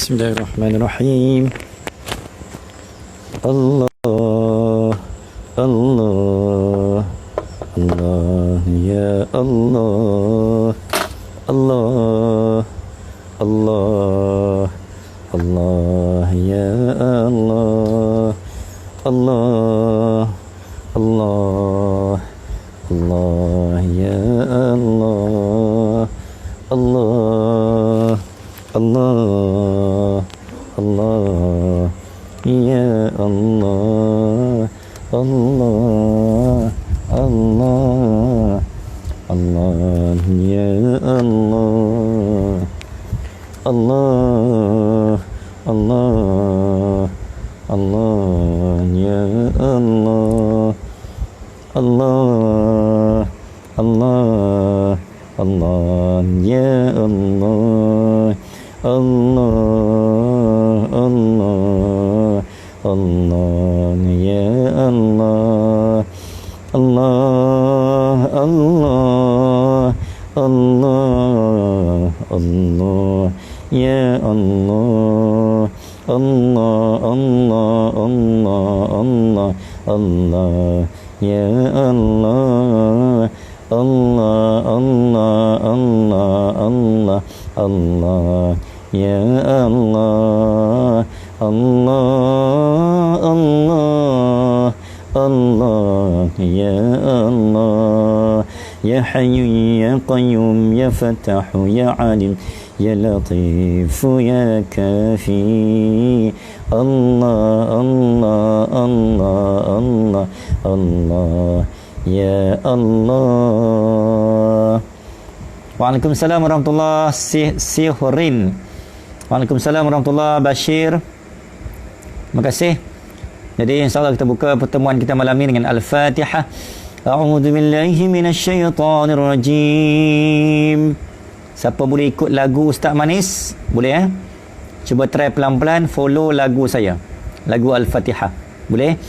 Bismillahirrahmanirrahim. Allah, Allah, Allah, ya Allah, Allah, Allah, Allah, ya Allah, Allah, Allah, Allah, ya Allah, Allah, Allah, Allah, ya Allah, Allah, Allah, Allah, ya Allah, Allah, Allah, Allah, ya Allah, Allah, Allah, Allah, ya Allah, Allah, Allah, Allah, ya Allah, Allah, Allah, Allah, Allah, ya Allah, Allah, Allah, Allah, Allah, Allah, ya Allah, Allah, Allah, Allah, Allah, Allah, ya Allah, Allah, Allah, Allah, ya Allah, ya Hayyu ya Qayyum ya Fattahu ya Alim ya Latifu ya Kafi, Allah, Allah, Allah, Allah, Allah, ya Allah. Waalaikumsalam warahmatullahi Sihurin. Waalaikumsalam warahmatullahi Bashir. Terima kasih. Jadi insyaAllah kita buka pertemuan kita malam ini dengan Al-Fatihah. A'udzu billahi minasyaitonir rajim. Siapa boleh ikut lagu Ustaz Manis? Boleh Cuba try pelan-pelan follow lagu saya. Lagu Al-Fatihah. Boleh?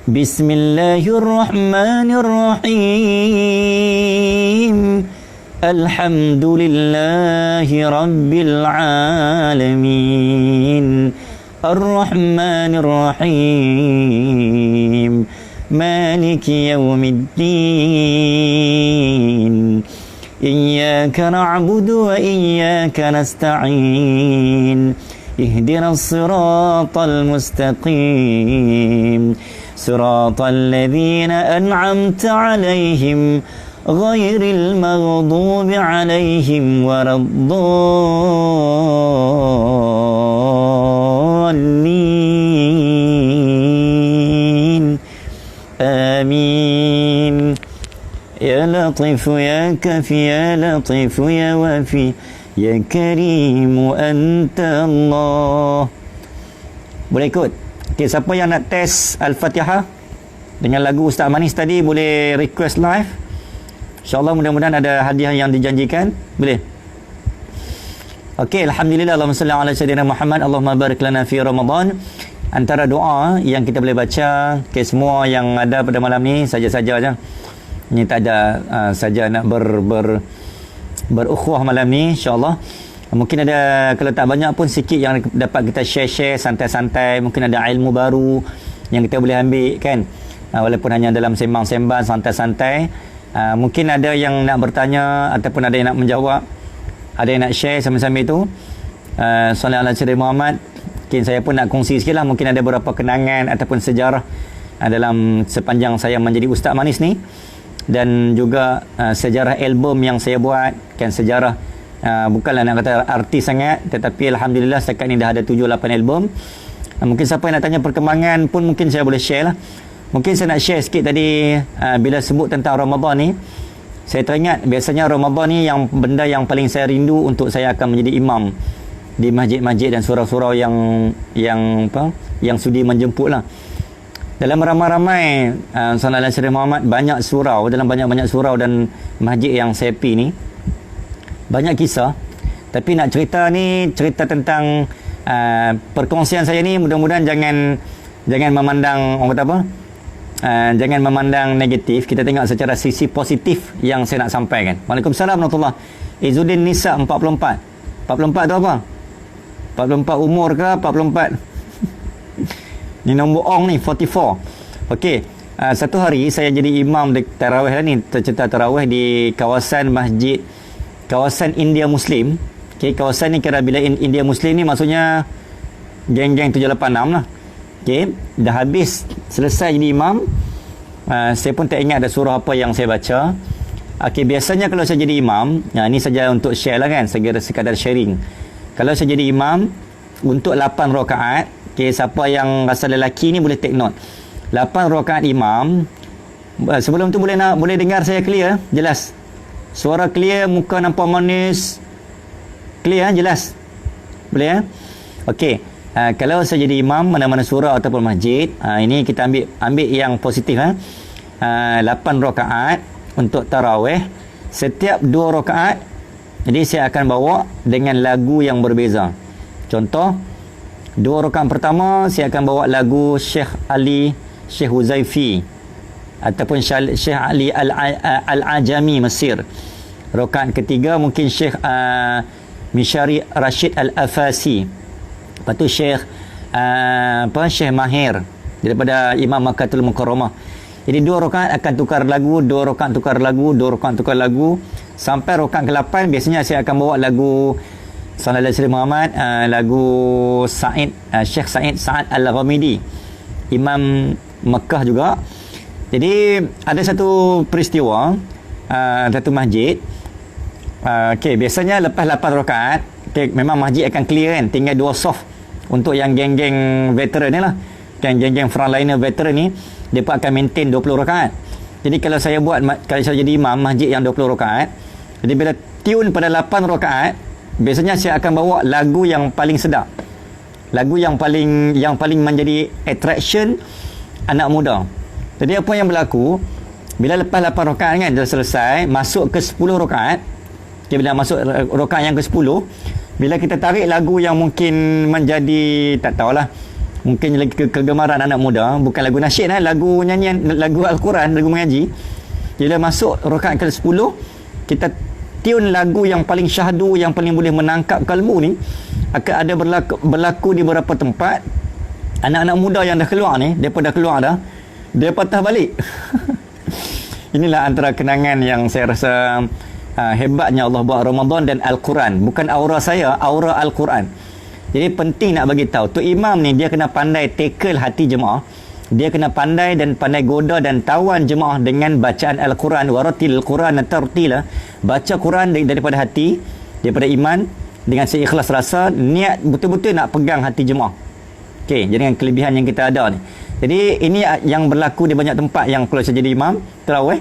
Bismillahirrahmanirrahim. Alhamdulillahi rabbil alamin. Ar-Rahmanir Rahim. Maliki yaumiddin. Iyyaka na'budu wa iyyaka nasta'in. Ihdinas siratal mustaqim. Siratal ladzina an'amta 'alaihim ghairil maghdubi 'alaihim waladdallin. Amin. Ya Latifu ya Kafi ya Latifu ya Wafi ya Karimu anta Allah. Boleh ikut? Okay, siapa yang nak test Al-Fatihah dengan lagu Ustaz Manis tadi boleh request live. InsyaAllah mudah-mudahan ada hadiah yang dijanjikan. Boleh? Okey, Alhamdulillah. Allahumma salli ala sayyidina Muhammad. Allahumma barik lana fi Ramadan. Antara doa yang kita boleh baca, okay, semua yang ada pada malam ni saja-saja je. Ini tak ada saja nak berukhuwah malam ni, insyaAllah. Mungkin ada, kalau tak banyak pun sikit yang dapat kita share-share santai-santai. Mungkin ada ilmu baru yang kita boleh ambil kan, walaupun hanya dalam sembang-sembang santai-santai. Mungkin ada yang nak bertanya ataupun ada yang nak menjawab, ada yang nak share sambil-sambil itu. Sallallahu alaihi wasallam Muhammad. Mungkin saya pun nak kongsi sikit lah. Mungkin ada beberapa kenangan ataupun sejarah dalam sepanjang saya menjadi Ustaz Manis ni. Dan juga sejarah album yang saya buat kan, sejarah bukanlah nak kata artis sangat, tetapi Alhamdulillah setakat ni dah ada 7-8 album. Mungkin siapa yang nak tanya perkembangan pun mungkin saya boleh share lah. Mungkin saya nak share sikit tadi, bila sebut tentang Ramadan ni, saya teringat biasanya Ramadan ni yang benda yang paling saya rindu untuk saya akan menjadi imam di masjid-masjid dan surau-surau yang sudi menjemput lah. Dalam ramai-ramai Sallallahu Alaihi Wasallam Muhammad, banyak surau, dalam banyak-banyak surau dan masjid yang saya pergi ni, banyak kisah. Tapi nak cerita ni, cerita tentang perkongsian saya ni, mudah-mudahan jangan memandang, orang kata apa, jangan memandang negatif. Kita tengok secara sisi positif yang saya nak sampaikan. Waalaikumsalam warahmatullahi. Izzuddin Nisa 44 tu apa? 44 umur ke 44? Ni nombor ong ni 44. Okey. Satu hari saya jadi imam di tarawih lah ni, cerita tarawih di kawasan masjid, kawasan India Muslim. Okey, kawasan ni kira bila India Muslim ni maksudnya geng-geng 786 lah. Okey, dah habis selesai jadi imam. Saya pun tak ingat ada surah apa yang saya baca. Okey, biasanya kalau saya jadi imam, ini saja untuk share lah kan, sekadar sharing. Kalau saya jadi imam untuk 8 rakaat, okey, siapa yang rasa lelaki ni boleh take note. 8 rakaat imam. Sebelum tu boleh dengar saya clear, jelas. Suara clear, muka nampak manis. Clear, jelas. Boleh ya? Okey. Kalau saya jadi imam mana-mana surau ataupun masjid, ini kita ambil yang positif. 8 rakaat untuk tarawih. Setiap 2 rakaat, jadi saya akan bawa dengan lagu yang berbeza. Contoh, 2 rakaat pertama saya akan bawa lagu Syekh Ali Syekh Huzaifi ataupun Syekh Ali Al-Ajami Mesir. Rakaat ketiga mungkin Syekh Mishari Rashid Al-Afasi. Lepas tu Syekh Syekh Mahir daripada Imam Makkatul Mukarramah. Jadi 2 rakaat akan tukar lagu, 2 rakaat tukar lagu, 2 rakaat tukar lagu, sampai rakaat ke-8 biasanya saya akan bawa lagu Sallallahu Alaihi Wasallam Muhammad, lagu Syekh Sa'ad Al-Ghamidi, Imam Mekah juga. Jadi ada satu peristiwa, satu masjid. Okey, biasanya lepas 8 rakaat, memang masjid akan clear kan, tinggal 2 soft untuk yang geng-geng veteran ni lah, geng-geng frontliner veteran ni, mereka akan maintain 20 rakaat. Jadi kalau saya jadi imam masjid yang 20 rakaat, jadi bila tune pada 8 rakaat, biasanya saya akan bawa lagu yang paling sedap, lagu yang paling menjadi attraction anak muda. Jadi apa yang berlaku bila lepas 8 rakaat kan dah selesai, masuk ke 10 rakaat. Okay, bila masuk rakaat yang ke-10, bila kita tarik lagu yang mungkin menjadi, tak tahulah, mungkin lagi kegemaran anak muda, bukan lagu nasyid, lagu nyanyian, lagu Al-Quran, lagu mengaji. Bila masuk rakaat ke-10, kita tune lagu yang paling syahdu, yang paling boleh menangkap kalbu ni. Akan ada berlaku di beberapa tempat. Anak-anak muda yang dah keluar ni, mereka dah keluar dah, dia patah balik. Inilah antara kenangan yang saya rasa hebatnya Allah buat Ramadan dan Al-Quran. Bukan aura saya, aura Al-Quran. Jadi penting nak bagi tahu, tu imam ni dia kena pandai tackle hati jemaah. Dia kena pandai goda dan tawan jemaah dengan bacaan Al-Quran. Waratil Quran tartila. Baca Quran daripada hati, daripada iman, dengan seikhlas rasa, niat betul-betul nak pegang hati jemaah. Okey, jadi dengan kelebihan yang kita ada ni. Jadi ini yang berlaku di banyak tempat yang kalau saya jadi imam tarawih.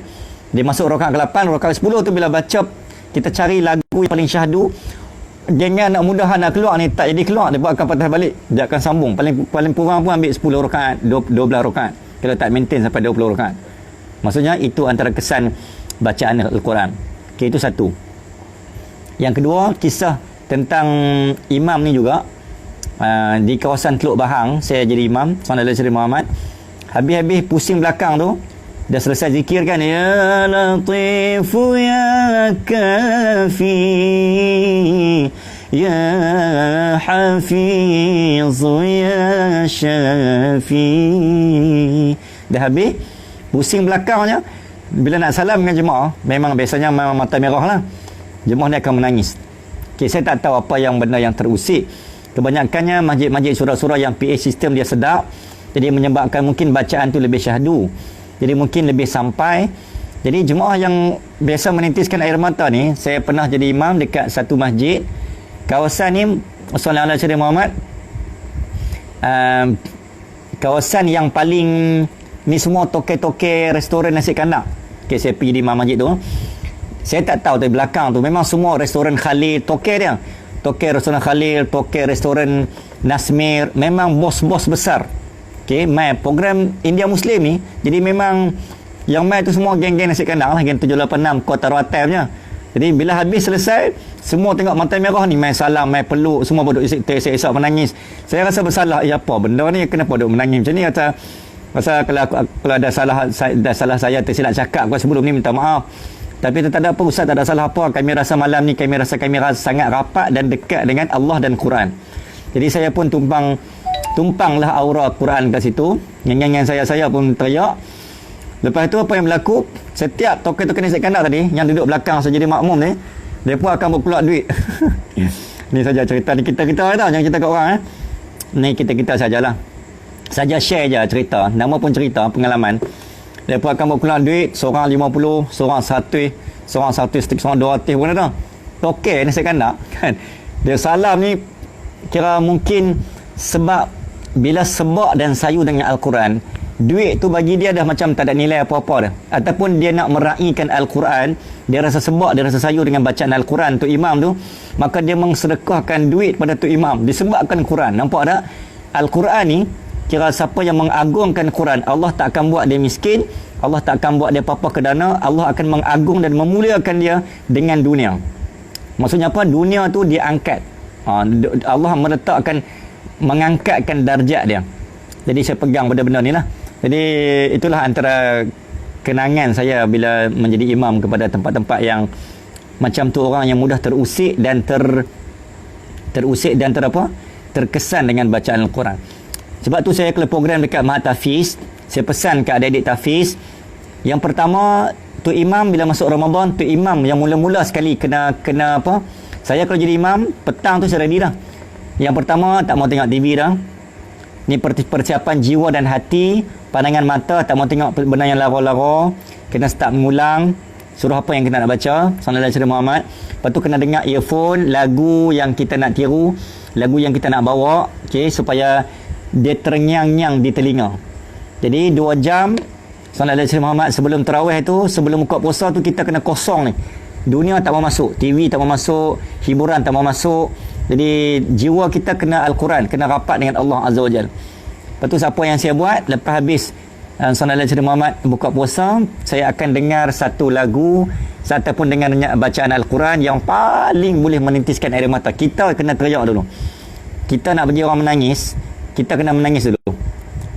Dia masuk rakaat ke-8, rakaat ke-10 tu bila baca, kita cari lagu yang paling syahdu. Geng-geng anak muda nak keluar ni tak jadi keluar, dia akan patah balik, dia akan sambung. Paling kurang pun ambil 10 rakaat, 12 rakaat. Kalau tak maintain sampai 20 rakaat. Maksudnya itu antara kesan bacaan Al-Quran. Okey, itu satu. Yang kedua, kisah tentang imam ni juga. Di kawasan Teluk Bahang, saya jadi imam Sallallahu Alaihi Wasallam Muhammad. Habis-habis pusing belakang tu, dah selesai zikir kan, ya latifu ya kafi ya hafizu ya syafi. Dah habis pusing belakangnya, bila nak salam dengan jemaah, memang biasanya memang mata merah lah, jemaah ni akan menangis. Okay, saya tak tahu apa yang benda yang terusik. Kebanyakannya masjid-masjid surau-surau yang PA sistem dia sedap, jadi menyebabkan mungkin bacaan tu lebih syahdu, jadi mungkin lebih sampai. Jadi jemaah yang biasa menitiskan air mata ni, saya pernah jadi imam dekat satu masjid kawasan ni Sallallahu Alaihi Wasallam Muhammad, kawasan yang paling ni semua toke-toke restoran nasi kandar. Okay, saya pergi di masjid tu, saya tak tahu di belakang tu memang semua restoran Khalil, toke dia, toke restoran Khalil, toke restoran Nasmir, memang bos-bos besar. Okay, mai program India Muslim ni, jadi memang yang mai tu semua geng-geng nasi kandar lah, geng 786 Kota Rotterdamnya. Jadi bila habis selesai, semua tengok mata merah ni, mai salam, mai peluk, semua duduk esok-esok menangis. Saya rasa bersalah, apa benda ni, kenapa duduk menangis macam ni? Rasa kalau ada salah saya tersilap cakap sebelum ni, minta maaf. Tapi tak ada apa, Ustaz, tak ada salah apa. Kami rasa malam ni kami rasa sangat rapat dan dekat dengan Allah dan Quran. Jadi saya pun tumpanglah aura Quran kat situ. Yang saya pun teriak. Lepas tu apa yang berlaku? Setiap token-token nasi kandar tadi yang duduk belakang saya jadi makmum ni, mereka akan berkeluar duit. Ni saja cerita ni kita tau, jangan cerita kat orang Ni kita sajalah. Saja share je cerita, nama pun cerita pengalaman. Mereka akan berkeluar duit, seorang 50, seorang 100 stik, seorang 200 pun ada. Token nasi kandar kan. Dia salam ni kira mungkin sebab bila sebab dan sayu dengan Al-Quran, duit tu bagi dia dah macam tak ada nilai apa-apa dah. Ataupun dia nak meraihkan Al-Quran, dia rasa sebab, dia rasa sayu dengan bacaan Al-Quran tu imam tu, maka dia mengsedekahkan duit pada tu imam disebabkan Quran. Nampak tak? Al-Quran ni kira siapa yang mengagungkan Quran, Allah tak akan buat dia miskin, Allah tak akan buat dia apa-apa kedana, Allah akan mengagung dan memuliakan dia dengan dunia. Maksudnya apa? Dunia tu dia angkat. Allah mengangkatkan darjat dia. Jadi saya pegang benda-benda ni lah. Jadi itulah antara kenangan saya bila menjadi imam kepada tempat-tempat yang macam tu, orang yang mudah terusik dan terkesan dengan bacaan Al-Quran. Sebab tu saya kalau program dekat Mahat Tafiz, saya pesan ke adik-adik Tafiz, yang pertama tu imam bila masuk Ramadan, tu imam yang mula-mula sekali kena apa? Saya kalau jadi imam, petang tu saya ready dah. Yang pertama, tak mau tengok TV dah. Ni persiapan jiwa dan hati, pandangan mata, tak mau tengok benda yang lara-lara, kena start mengulang surah apa yang kita nak baca, sallallahu alaihi wasallam Muhammad. Lepas tu kena dengar earphone, lagu yang kita nak tiru, lagu yang kita nak bawa, okey, supaya dia terngiang-ngiang di telinga. Jadi 2 jam sallallahu alaihi wasallam Muhammad sebelum tarawih tu, sebelum buka puasa tu, kita kena kosong ni. Dunia tak mau masuk, TV tak mau masuk, hiburan tak mau masuk. Jadi jiwa kita kena Al-Quran, kena rapat dengan Allah Azza wa Jal. Lepas tu apa yang saya buat, lepas habis sallallahu alaihi wasallam Muhammad buka puasa, saya akan dengar satu lagu ataupun dengar bacaan Al-Quran yang paling boleh menitiskan air mata. Kita kena teriak dulu. Kita nak bagi orang menangis, kita kena menangis dulu.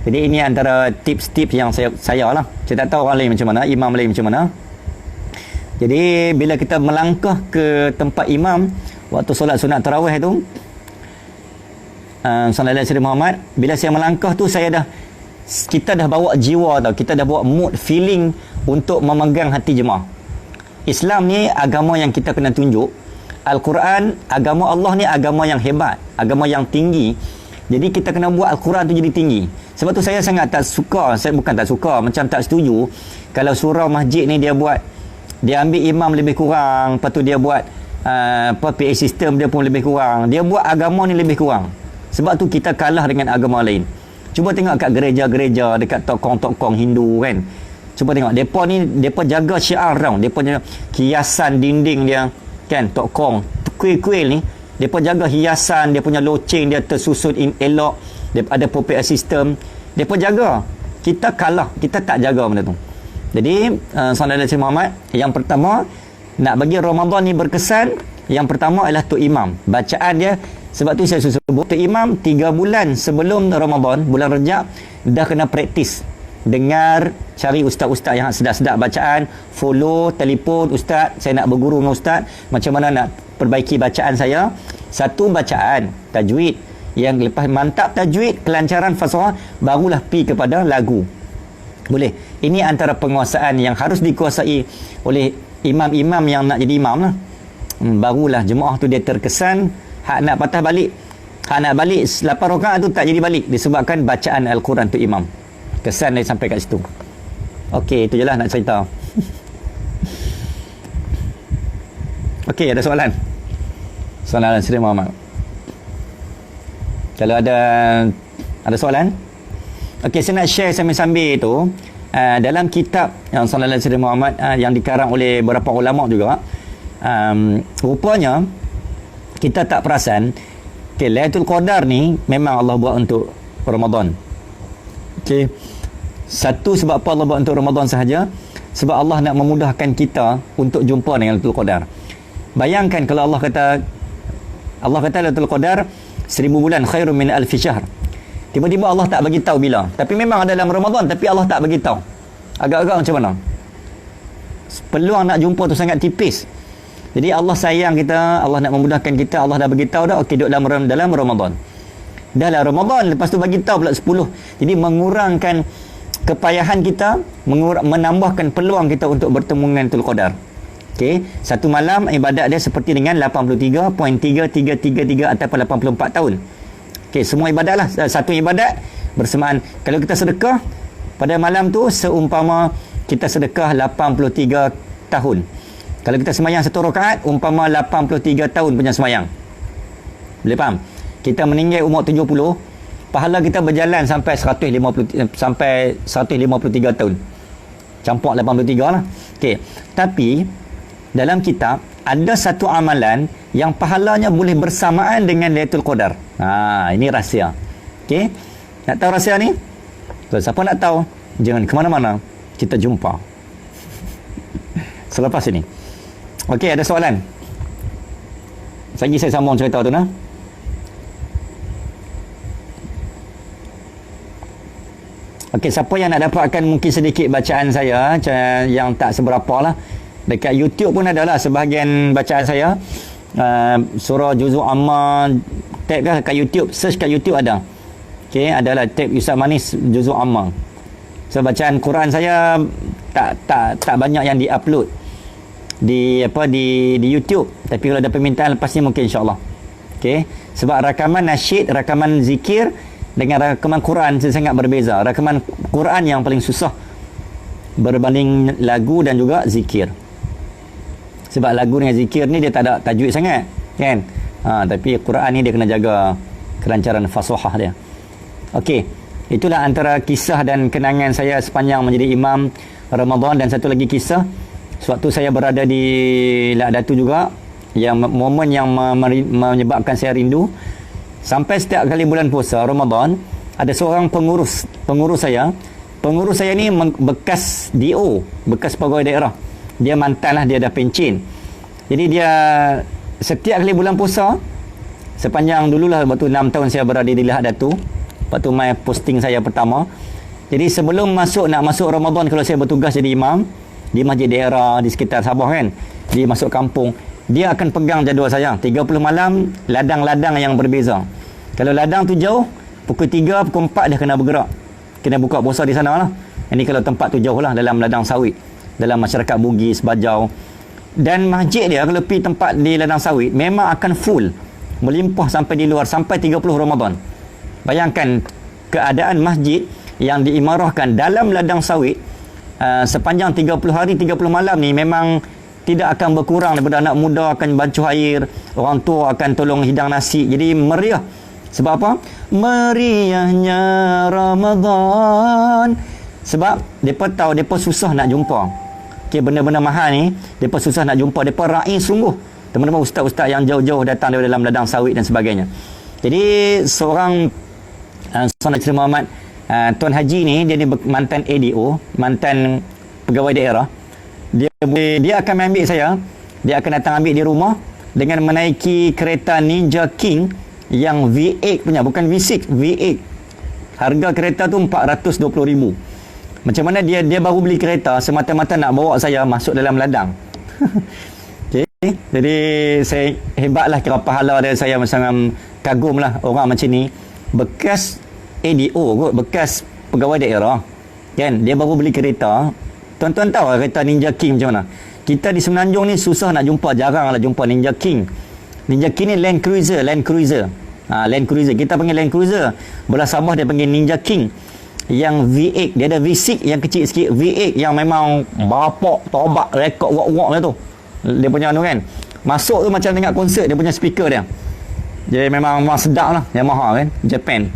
Jadi ini antara tips-tips yang saya lah. Saya tak tahu orang lain macam mana, imam lain macam mana. Jadi bila kita melangkah ke tempat imam waktu solat sunat tarawih tu, sallallahu alaihi wasallam Muhammad, bila saya melangkah tu, kita dah bawa jiwa tau, kita dah bawa mood, feeling untuk memegang hati jemaah. Islam ni agama yang kita kena tunjuk. Al-Quran, agama Allah ni agama yang hebat, agama yang tinggi. Jadi kita kena buat Al-Quran tu jadi tinggi. Sebab tu saya sangat tak suka, saya bukan tak suka, macam tak setuju kalau surau masjid ni dia ambil imam lebih kurang, lepas tu dia buat PA system dia pun lebih kurang, dia buat agama ni lebih kurang. Sebab tu kita kalah dengan agama lain. Cuba tengok kat gereja-gereja, dekat tokong-tokong Hindu kan, cuba tengok depa jaga syiar tau, depa jaga hiasan dinding dia kan, tokong kuil-kuil ni depa jaga hiasan, dia punya loceng dia tersusun elok, dia ada PA system, depa jaga. Kita kalah, kita tak jaga benda tu. Jadi sallallahu alaihi wasallam Muhammad, yang pertama nak bagi Ramadan ni berkesan, yang pertama adalah tu imam, bacaan dia. Sebab tu saya sebut tu imam 3 bulan sebelum Ramadan, bulan Rejab, dah kena praktis dengar, cari ustaz-ustaz yang sedap-sedap bacaan, follow, telefon ustaz, saya nak berguru dengan ustaz, macam mana nak perbaiki bacaan saya. Satu bacaan tajwid, yang lepas mantap tajwid, kelancaran fasahah, barulah pi kepada lagu. Boleh. Ini antara penguasaan yang harus dikuasai oleh imam-imam yang nak jadi imam lah. Barulah jemaah tu dia terkesan. Hak nak patah balik, hak nak balik 8 rakaat tu tak jadi balik disebabkan bacaan Al-Quran tu imam. Kesan dia sampai kat situ. Okey, itu je lah nak cerita. Okey, ada soalan? Soalan Sri Muhammad. Kalau ada soalan? Okey, saya nak share sambil-sambil tu dalam kitab yang sallallahu alaihi wasallam Muhammad yang dikarang oleh beberapa ulama juga. Rupanya kita tak perasan, Lailatul Qadar ni memang Allah buat untuk Ramadan. Okey. Satu sebab apa Allah buat untuk Ramadan sahaja? Sebab Allah nak memudahkan kita untuk jumpa dengan Lailatul Qadar. Bayangkan kalau Allah kata Lailatul Qadar 1000 bulan khairun min alfi syahr. Tiba-tiba Allah tak bagi tahu bila. Tapi memang ada dalam Ramadan, tapi Allah tak bagi tahu. Agak-agak macam mana? Peluang nak jumpa tu sangat tipis. Jadi Allah sayang kita, Allah nak memudahkan kita, Allah dah bagi tahu dah, okey, duduk dalam Ramadan. Dah lah Ramadan, lepas tu bagi tahu pula 10. Jadi mengurangkan kepayahan kita, menambahkan peluang kita untuk bertemu dengan Lailatul Qadar. Okey, satu malam ibadat dia seperti dengan 83.3333 ataupun 84 tahun. Okey, semua ibadat lah. Satu ibadat bersamaan. Kalau kita sedekah pada malam tu seumpama kita sedekah 83 tahun. Kalau kita sembahyang satu rakaat umpama 83 tahun punya sembahyang. Boleh faham? Kita meninggal umur 70, pahala kita berjalan sampai 153 tahun. Campur 83 lah. Okey. Tapi dalam kitab ada satu amalan yang pahalanya boleh bersamaan dengan Lailatul Qadar. Ini rahsia. Okey. Nak tahu rahsia ni? So, siapa nak tahu? Jangan ke mana-mana. Kita jumpa selepas ini. Okey, ada soalan? Lagi saya sambung cerita tu nah. Okey, siapa yang nak dapatkan mungkin sedikit bacaan saya yang tak seberapa lah. Dekat YouTube pun ada lah sebahagian bacaan saya. Surah Juzuk Amma, tab kan kat YouTube, search kat YouTube ada. Okey, adalah tab Ustaz Manis Juzuk Amma. So bacaan Quran saya tak banyak yang di-upload di YouTube, tapi kalau ada permintaan lepas ni mungkin insya-Allah. Okey, sebab rakaman nasyid, rakaman zikir dengan rakaman Quran sangat berbeza. Rakaman Quran yang paling susah berbanding lagu dan juga zikir. Sebab lagu dengan zikir ni dia tak ada tajwid sangat, kan? Tapi Quran ni dia kena jaga kelancaran fasahah dia. Okey, itulah antara kisah dan kenangan saya sepanjang menjadi imam Ramadan. Dan satu lagi kisah, sewaktu saya berada di Lak Datu juga, yang momen yang menyebabkan saya rindu. Sampai setiap kali bulan puasa Ramadan, ada seorang pengurus saya. Pengurus saya ni bekas DO, bekas pegawai daerah. Dia mantan lah, dia dah pencen. Jadi dia setiap kali bulan puasa, sepanjang dululah waktu 6 tahun saya berada di Lak Datu, waktu mai posting saya pertama. Jadi sebelum nak masuk Ramadan, kalau saya bertugas jadi imam di masjid daerah di sekitar Sabah kan, dia masuk kampung, dia akan pegang jadual saya 30 malam, ladang-ladang yang berbeza. Kalau ladang tu jauh, pukul 3, pukul 4 dia kena bergerak, kena buka puasa di sana lah. Ini kalau tempat tu jauh lah, dalam ladang sawit, dalam masyarakat Bugis, Bajau. Dan masjid dia kalau pergi tempat di ladang sawit memang akan full, melimpah sampai di luar, sampai 30 Ramadan. Bayangkan keadaan masjid yang diimarahkan dalam ladang sawit sepanjang 30 hari 30 malam ni memang tidak akan berkurang daripada anak muda akan bancuh air, orang tua akan tolong hidang nasi. Jadi meriah. Sebab apa? Meriahnya Ramadan. Sebab mereka tahu mereka susah nak jumpa. Okay, benda-benda mahal ni mereka susah nak jumpa. Mereka raih sungguh. Teman-teman ustaz-ustaz yang jauh-jauh datang dari dalam ladang sawit dan sebagainya. Jadi seorang Tuan Haji Muhammad, Tuan Haji ni, dia ni mantan ADO, mantan pegawai daerah. Dia akan ambil saya, dia akan datang ambil di rumah dengan menaiki kereta Ninja King yang V8 punya, bukan V6, V8. Harga kereta tu 420,000. Macam mana dia baru beli kereta semata-mata nak bawa saya masuk dalam ladang. Okay. Jadi saya hebatlah kira pahala dia, saya sangat kagumlah orang macam ni, bekas ADO, bekas pegawai daerah kan, dia baru beli kereta. Tuan-tuan tahu kereta Ninja King macam mana? Kita di Semenanjung ni susah nak jumpa, jarang lah jumpa Ninja King. Ninja King ni Land Cruiser. Land Cruiser. Kita panggil Land Cruiser. Belah Sabah dia panggil Ninja King. Yang V8, dia ada V6 yang kecil sikit, V8 yang memang bapak tobak rekod wak-wak macam tu. Dia punya anu kan. Masuk tu macam tengok konsert, dia punya speaker dia. Jadi memang sedap lah, Yamaha kan, Japan.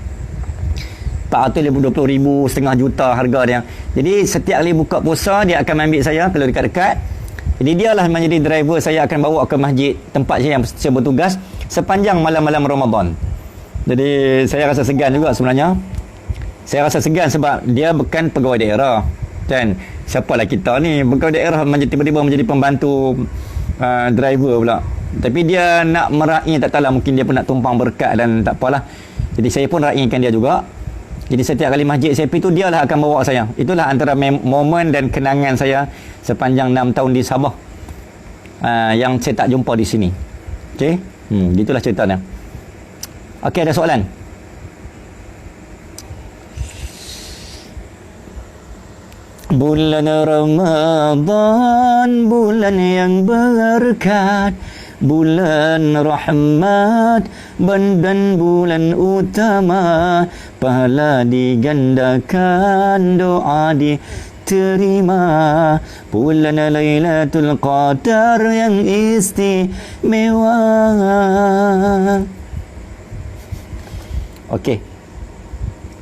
420,000, setengah juta harga dia. Jadi setiap kali buka puasa dia akan ambil saya kalau dekat-dekat. Jadi dialah menjadi driver saya, akan bawa ke masjid tempat saya yang saya bertugas sepanjang malam-malam Ramadan. Jadi saya rasa segan juga sebenarnya. Saya rasa segan sebab dia bukan pegawai daerah kan. Siapalah kita ni pegawai daerah tiba-tiba menjadi pembantu driver pula. Tapi dia nak meraih, tak tahulah, mungkin dia pun nak tumpang berkat dan tak apalah. Jadi saya pun raihkan dia juga. Jadi setiap kali masjid saya pergi tu, dia lah akan bawa saya. Itulah antara momen dan kenangan saya sepanjang 6 tahun di Sabah yang saya tak jumpa di sini. Okey, gitulah ceritanya. Okey, ada soalan? Bulan Ramadan, bulan yang berkat, bulan rahmat dan bulan utama, pahala digandakan, doa diterima. Bulan Lailatul Qadar yang istimewa. Okey,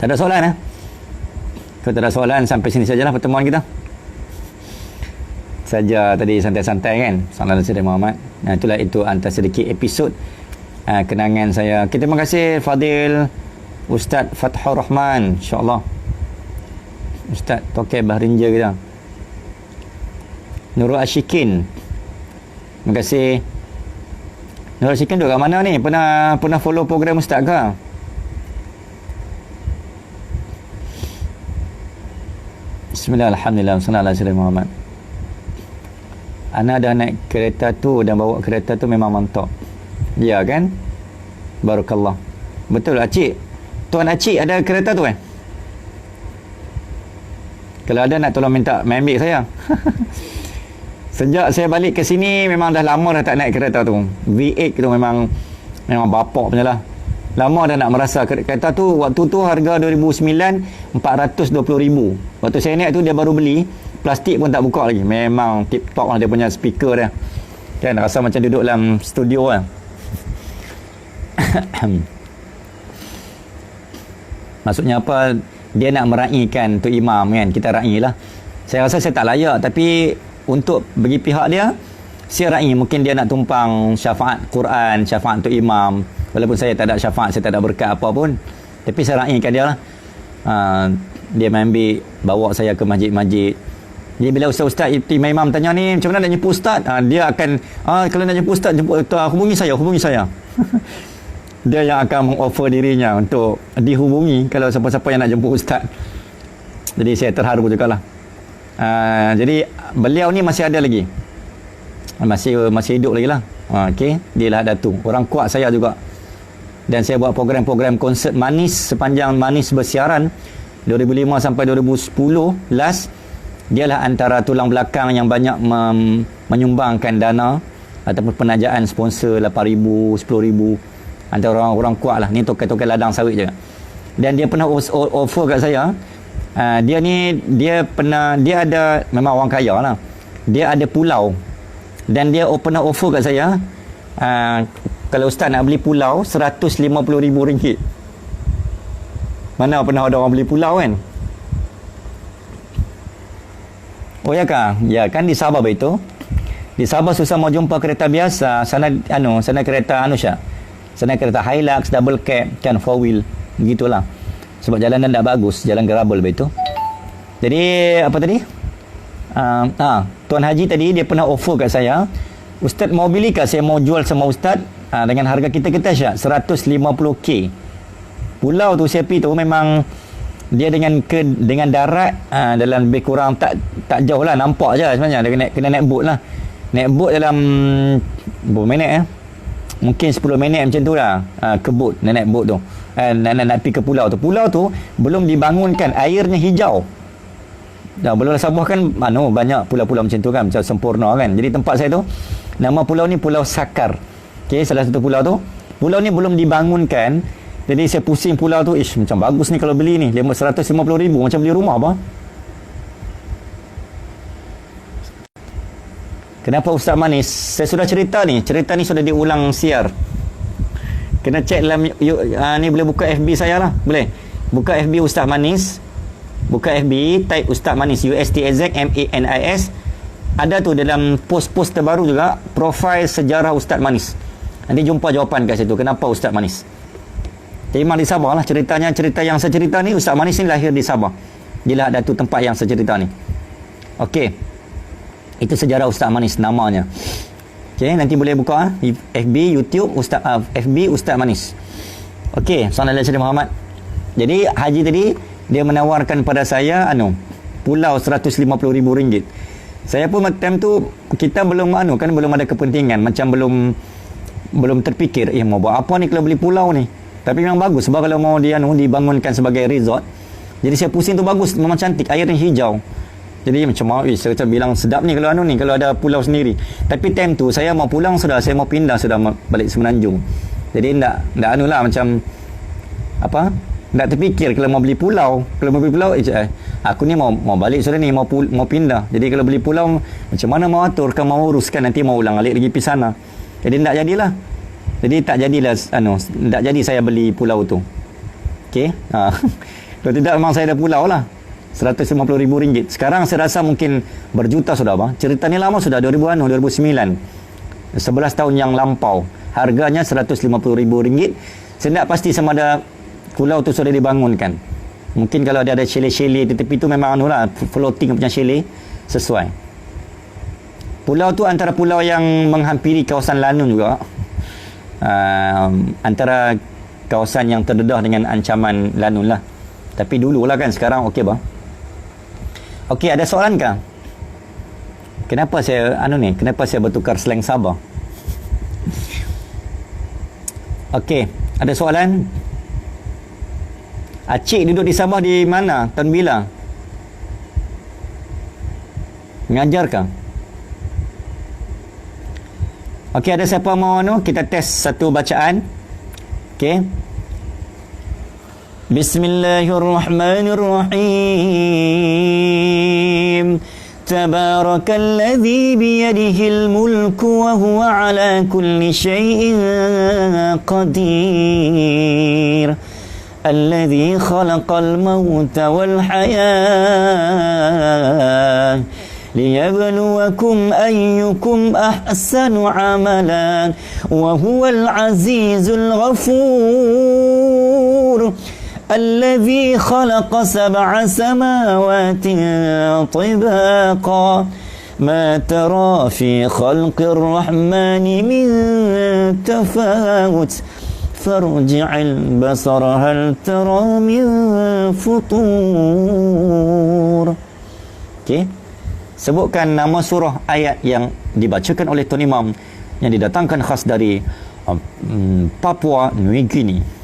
tak ada soalan Kalau tak ada soalan, sampai sini sajalah pertemuan kita. Saja tadi santai-santai kan. Salam Sayyidina Muhammad. Itu antara sedikit episod kenangan saya. Terima kasih Fadil Ustaz Fathur Rahman, insya-Allah. Ustaz Tokay Bahrinja kita. Nurul Ashikin. Terima kasih. Nurul Ashikin duduk kat mana ni? Pernah follow program Ustaz ke? Bismillah, alhamdulillah, sallallahu alaihi Muhammad. Ana dah naik kereta tu dan bawa kereta tu memang mantap. Ya kan? Barakallah. Betul Acik. Tuan Acik ada kereta tu kan? Kalau ada nak tolong minta main ambil saya. Sejak saya balik ke sini memang dah lama dah tak naik kereta tu. V8 tu memang bapak punya lah. Lama dah nak merasa kereta tu. Waktu tu harga 2009 420,000. Waktu saya naik tu dia baru beli, plastik pun tak buka lagi. Memang tip top lah dia punya speaker dia. Kan rasa macam duduk dalam studio lah. Maksudnya apa? Dia nak meraihkan tu imam kan. Kita raih lah. Saya rasa saya tak layak, tapi untuk bagi pihak dia, saya raih. Mungkin dia nak tumpang syafaat Quran, syafaat tu imam. Walaupun saya tak ada syafaat, saya tak ada berkat apa pun, tapi saya raihkan dia lah. Dia ambil, bawa saya ke masjid-masjid. Jadi bila ustaz-ustaz imam tanya ni, macam mana nak jemput ustaz? Dia akan, kalau nak jemput ustaz, hubungi saya. Dia yang akan mengoffer dirinya untuk dihubungi kalau siapa-siapa yang nak jemput ustaz. Jadi saya terharu juga lah. Jadi beliau ni masih ada lagi. Masih hidup lagi lah. Okey, dia lah Datu. Orang kuat saya juga. Dan saya buat program-program konsert manis sepanjang manis bersiaran 2005 sampai 2010 last. Dialah antara tulang belakang yang banyak menyumbangkan dana ataupun penajaan sponsor 8,000, 10,000, antara orang-orang kuat lah. Ni tokai-tokai ladang sawit je. Dan dia pernah offer kat saya, dia ada, memang orang kaya lah, dia ada pulau, dan dia pernah offer kat saya, kalau ustaz nak beli pulau RM150,000. Mana pernah ada orang beli pulau kan? Oh ya kan? Ya kan, di Sabah begitu. Di Sabah susah mau jumpa kereta biasa. Sana kereta sana kereta Hilux double cab kan, 4 wheel begitulah. Sebab jalanan tak bagus, jalan gerabel begitu. Jadi apa tadi? Tuan Haji tadi dia pernah offer kat saya, ustaz mau beli ke? Saya mau jual sama ustaz dengan harga kita Syak 150k. Pulau tu Sepi tu memang dia dengan darat dalam lebih kurang tak jauh lah, nampak je sebenarnya. Dia kena naik boat lah. Naik boat dalam berapa minit mungkin 10 minit macam tu lah, ke boat, naik boat tu, nak pergi ke pulau tu. Pulau tu belum dibangunkan, airnya hijau. Belum Sabah kan banyak pulau-pulau macam tu kan, macam sempurna kan. Jadi tempat saya tu, nama pulau ni Pulau Sakar. Okay, salah satu pulau tu. Pulau ni belum dibangunkan. Jadi saya pusing pulau tu, macam bagus ni kalau beli ni, 150,000 macam beli rumah apa. Kenapa Ustaz Manis? Saya sudah cerita ni sudah diulang siar. Kena cek dalam ni, boleh buka FB saya lah, boleh. Buka FB Ustaz Manis. Buka FB, type Ustaz Manis, USTAZMANIS. Ada tu dalam post-post terbaru juga, profil sejarah Ustaz Manis. Nanti jumpa jawapan kat situ, kenapa Ustaz Manis. Memang di Sabah lah ceritanya. Cerita yang saya cerita ni, Ustaz Manis ni lahir di Sabah. Dia lah ada tu tempat yang saya cerita ni. Okey, itu sejarah Ustaz Manis namanya. Okey, nanti boleh buka FB, YouTube FB Ustaz Manis. Okey, sallallahu alaihi Muhammad. Jadi Haji tadi dia menawarkan pada saya pulau RM150,000. Saya pun time tu kita belum belum ada kepentingan, macam belum terfikir mau buat apa ni kalau beli pulau ni. Tapi memang bagus sebab kalau mau dibangunkan sebagai resort. Jadi saya pusing tu bagus, memang cantik, airnya hijau. Jadi macam saya macam bilang sedap ni kalau ni, kalau ada pulau sendiri. Tapi time tu saya mau pulang sudah, saya mau pindah sudah balik Semenanjung. Jadi ndak lah macam apa? Ndak terfikir kalau mau beli pulau. Kalau mau beli pulau aku ni mau balik sudah ni, mau pindah. Jadi kalau beli pulau macam mana mau aturkan, mau uruskan, nanti mau ulang alik lagi pergi sana. Jadi ndak jadilah. Jadi tak jadilah ndak jadi saya beli pulau tu. Okey. Kalau tidak memang saya ada pulau lah. RM150,000. Sekarang saya rasa mungkin berjuta sudah bang. Cerita ni lama sudah, 2009. 11 tahun yang lampau. Harganya RM150,000. Saya tak pasti sama ada pulau tu sudah dibangunkan. Mungkin kalau ada chalet-chalet di tepi tu memang floating punya chalet sesuai. Pulau tu antara pulau yang menghampiri kawasan Lanun juga. Antara kawasan yang terdedah dengan ancaman Lanun lah. Tapi dululah kan, sekarang okey bang. Okey, ada soalan kah? Kenapa saya kenapa saya bertukar slang Sabah? Okey, ada soalan? Acik duduk di Sabah di mana? Tahun bila? Mengajar kah? Okey, ada siapa mau kita test satu bacaan? Okey. Bismillahirrahmanirrahim. Tabarakalladzi biyadihil mulku wa huwa ala kulli syai'in qadir. Alladzi khalaqal mauta wal hayata liyabluwakum ayyukum ahsanu amalan wa huwal azizul ghafur. الذي خلق 7 سماوات طباقا ما ترى في خلق الرحمن من تفاوت فارجع البصر هل ترى من فطور. Okey, sebutkan nama surah ayat yang dibacakan oleh Tuan Imam yang didatangkan khas dari Papua New Guinea.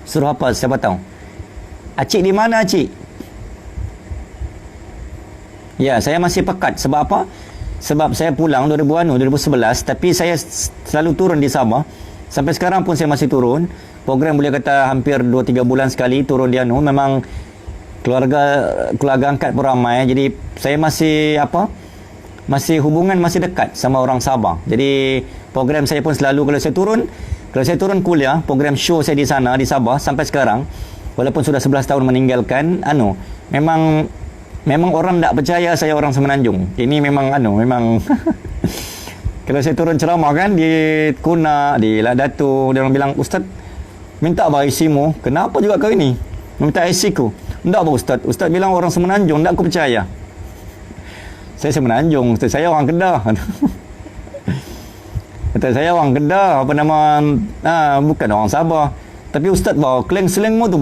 Surah apa? Siapa tahu? Acik di mana acik? Ya, saya masih pekat. Sebab apa? Sebab saya pulang 2011, tapi saya selalu turun di Sabah. Sampai sekarang pun saya masih turun. Program boleh kata hampir 2-3 bulan sekali turun di memang keluarga angkat pun ramai. Jadi saya masih hubungan masih dekat sama orang Sabah. Jadi program saya pun selalu kalau saya turun kuliah, program show saya di sana di Sabah sampai sekarang, walaupun sudah 11 tahun meninggalkan, memang orang tak percaya saya orang Semenanjung. Ini memang kalau saya turun ceramah kan di Kuna, di Ladatu, dia orang bilang, "Ustaz, minta apa IC-mu? Kenapa juga kau ini? Minta IC ku." "Enggak apa Ustaz. Ustaz bilang orang Semenanjung, tak aku percaya." Saya Semenanjung, Ustaz, saya orang Kedah. Kata saya orang Kedah, bukan orang Sabah. Tapi Ustaz kleng selengmu tu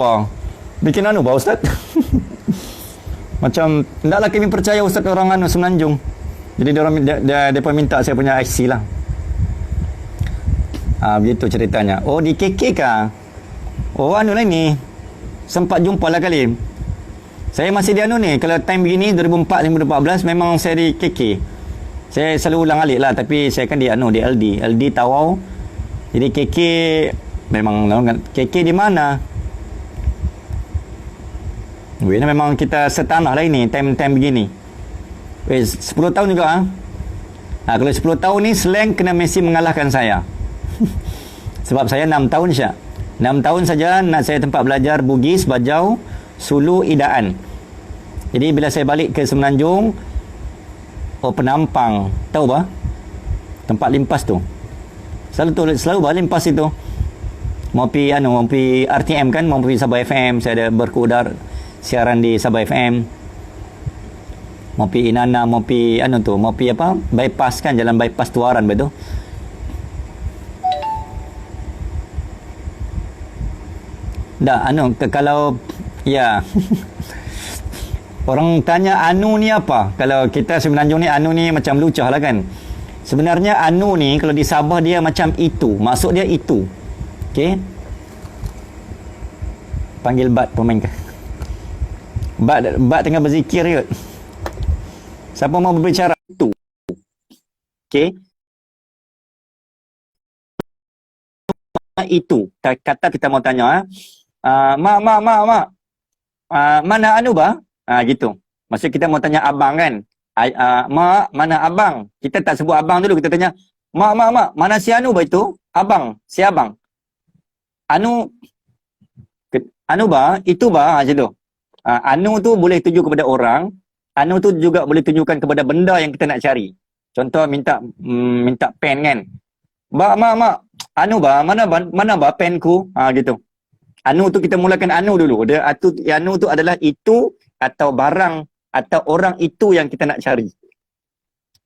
bikin Ustaz. Macam ndaklah kami percaya Ustaz orang Semenanjung. Jadi dia minta saya punya IC lah. Begitu ceritanya. Oh, di KK kah? Oh, lah ni. Sempat jumpa lah kali. Saya masih di ni. Kalau time begini 2004-2014 memang saya di KK. Saya selalu ulang alik lah, tapi saya kan di LD Tawau. Jadi KK memang KK di mana? Memang kita setanah lah ini time begini. 10 tahun juga kalau 10 tahun ni slang kena Messi mengalahkan saya. Sebab saya 6 tahun Syak. 6 tahun saja saya tempat belajar Bugis, Bajau, Sulu, Idaan. Jadi bila saya balik ke Semenanjung, Penampang, tahu bah? Tempat limpas tu. Selalu limpas itu. Mau pergi RTM kan, mau pergi Sabah FM, saya ada berkudar siaran di Sabah FM. Mau pergi Inana, mau pergi bypass kan, jalan bypass Tuaran betul. Kalau ya orang tanya anu ni apa? Kalau kita Semenanjung ni anu ni macam lucah lah kan. Sebenarnya anu ni kalau di Sabah dia macam itu. Maksud dia itu. Okey. Panggil bat pemain. Bak tengah berzikir kot. Siapa mau berbicara itu? Okey. Itu kata kita mau tanya mak mana anu ba? Gitu. Maksud kita mau tanya abang kan. Mak mana abang? Kita tak sebut abang dulu, kita tanya mak mana si anu ba itu? Abang, si abang. Anu ba? Itu ba? Macam tu. Anu tu boleh tuju kepada orang, anu tu juga boleh tunjukkan kepada benda yang kita nak cari. Contoh minta pen kan. Mak, anu ba? Mana ba penku? Gitu. Anu tu kita mulakan anu dulu. Anu tu adalah itu atau barang atau orang itu yang kita nak cari.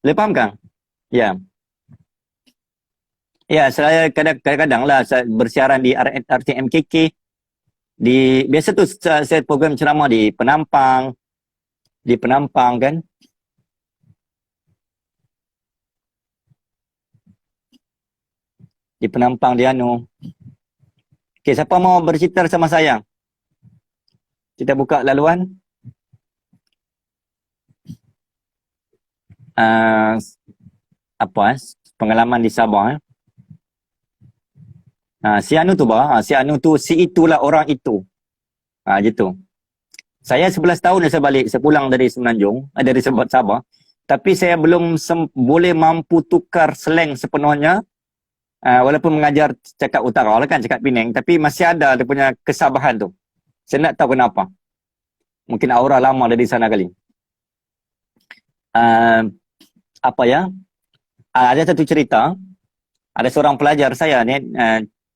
Boleh faham kan? Ya. Ya, saya kadang-kadang lah saya bersiaran di RTMKK. Biasa tu saya program ceramah di Penampang kan. Di Penampang di anu. Okey, siapa mau bercerita sama saya? Kita buka laluan. Pengalaman di Sabah. Si anu tu bah, si anu tu, si itulah orang itu. Gitu. Saya 11 tahun dah saya balik, saya pulang dari Semenanjung, dari Sabah. Tapi saya belum boleh mampu tukar slang sepenuhnya. Walaupun mengajar cakap utara lah kan, cakap Penang, tapi masih ada dia punya kesabahan tu. Saya nak tahu kenapa. Mungkin aura lama dari sana kali. Ada satu cerita, ada seorang pelajar saya ni,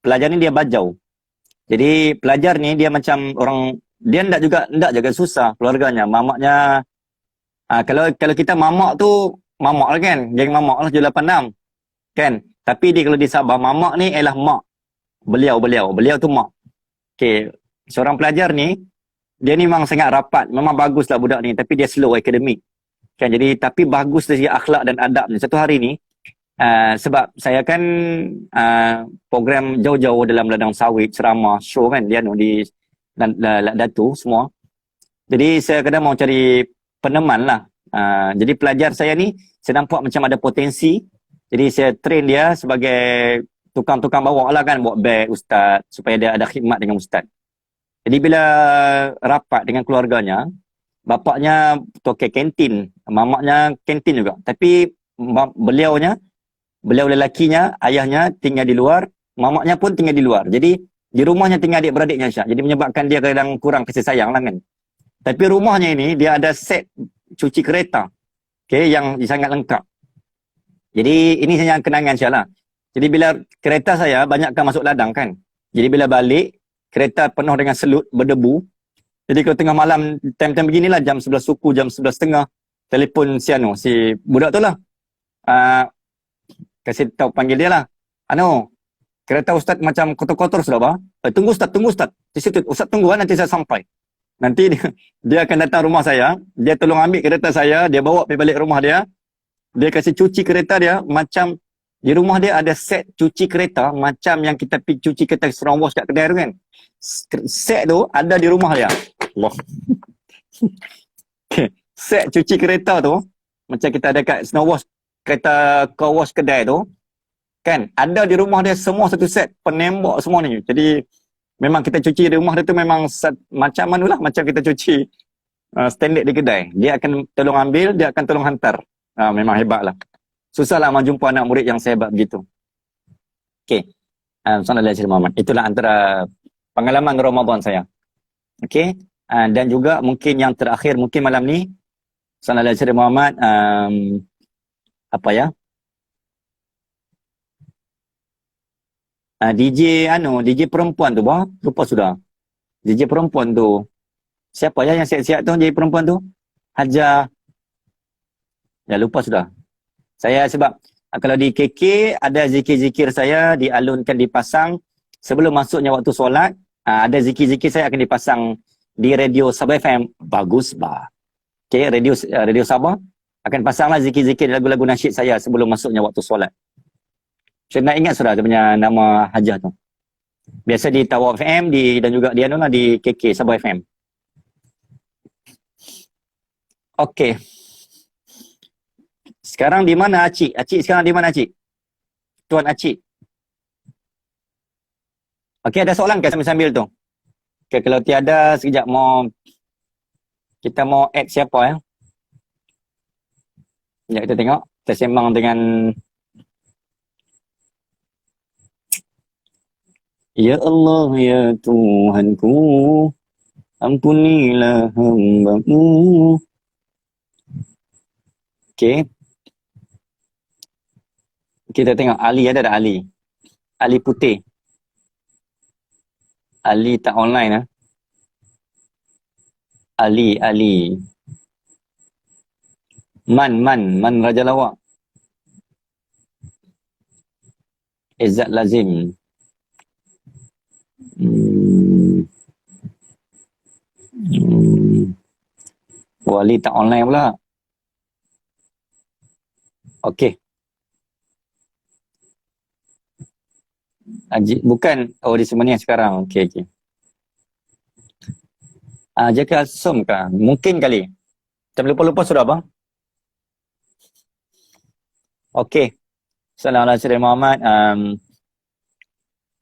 pelajar ni dia bajau. Jadi pelajar ni dia macam orang, dia ndak jaga susah keluarganya. Mamaknya, kalau kita mamak tu, mamak lah kan, geng mamak lah 786 kan. Tapi dia kalau di Sabah, mamak ni ialah mak. Beliau tu mak. Okay, seorang pelajar ni, dia ni memang sangat rapat, memang baguslah budak ni, tapi dia slow akademik. Kan, jadi tapi bagus dari akhlak dan adab ni. Satu hari ni, sebab saya kan program jauh-jauh dalam ladang sawit, ceramah, show kan, dia di Datu semua. Jadi saya kadang mau cari peneman lah. Jadi pelajar saya ni, saya nampak macam ada potensi. Jadi saya train dia sebagai tukang-tukang bawa lah kan, bawa beg ustaz, supaya dia ada khidmat dengan ustaz. Jadi bila rapat dengan keluarganya, bapaknya tokek kantin, mamaknya kantin juga. Tapi beliau lelakinya, ayahnya tinggal di luar, mamaknya pun tinggal di luar. Jadi di rumahnya tinggal adik-beradiknya Syak. Jadi menyebabkan dia kadang kurang kasih sayang lah kan. Tapi rumahnya ini dia ada set cuci kereta. Okay, yang sangat lengkap. Jadi ini hanya kenangan Syak lah. Jadi bila kereta saya banyakkan masuk ladang kan. Jadi bila balik, kereta penuh dengan selut, berdebu. Jadi kalau tengah malam, time-time beginilah, jam 11 suku, jam 11.30, telefon si budak tu lah. Kasih tahu, panggil dia lah. Kereta ustaz macam kotor-kotor sudah bah. Tunggu ustaz. Di situ, ustaz tunggu nanti saya sampai. Nanti dia akan datang rumah saya, dia tolong ambil kereta saya, dia bawa pergi balik rumah dia. Dia kasih cuci kereta dia, macam di rumah dia ada set cuci kereta, macam yang kita pergi cuci kereta surround wash kat kedai tu kan. Set tu ada di rumah dia. Allah. Set cuci kereta tu, macam kita ada kat snow wash, kereta car wash kedai tu, kan, ada di rumah dia semua satu set, penembak semua ni. Jadi memang kita cuci di rumah dia tu memang macam manulah, macam kita cuci standard di kedai. Dia akan tolong ambil, dia akan tolong hantar. Memang hebat lah. Susah lah jumpa anak murid yang sehebat begitu. Okey. Sallallahu Muhammad. Itulah antara pengalaman Ramadan saya. Okey. Dan juga mungkin yang terakhir, mungkin malam ni, Sallallahu Muhammad, DJ perempuan tu, lupa sudah. DJ perempuan tu. Siapa yang siap-siap tu, DJ perempuan tu? Hajar. Ya, lupa sudah. Saya sebab kalau di KK ada zikir-zikir saya dialunkan, dipasang sebelum masuknya waktu solat. Ada zikir-zikir saya akan dipasang di radio Sabah FM. Bagus bah. Okay, radio Sabah akan pasanglah zikir-zikir lagu-lagu nasyid saya sebelum masuknya waktu solat. Saya nak ingat sudah dia punya nama hajah tu. Biasa di Tawaf FM dan juga di KK Sabah FM. Okey. Sekarang di mana Acik? Acik sekarang di mana Acik? Tuan Acik. Okey, ada soalan ke sambil-sambil tu? Okey, kalau tiada, sekejap kita mau add siapa ya? Sekejap kita tengok. Kita sembang dengan Ya Allah, ya Tuhanku, ampunilah hamba-Mu. Okey. Kita tengok Ali ada tak Ali? Ali Putih. Ali tak online ah. Ali. Man Raja Lawak. Izzat Lazim. Wali tak online pula. Okey. Bukan. Oh, di semuanya sekarang. Okey. Jaka Som kah? Mungkin kali. Macam lupa-lupa sudah bang. Okey. Assalamualaikum Muhammad.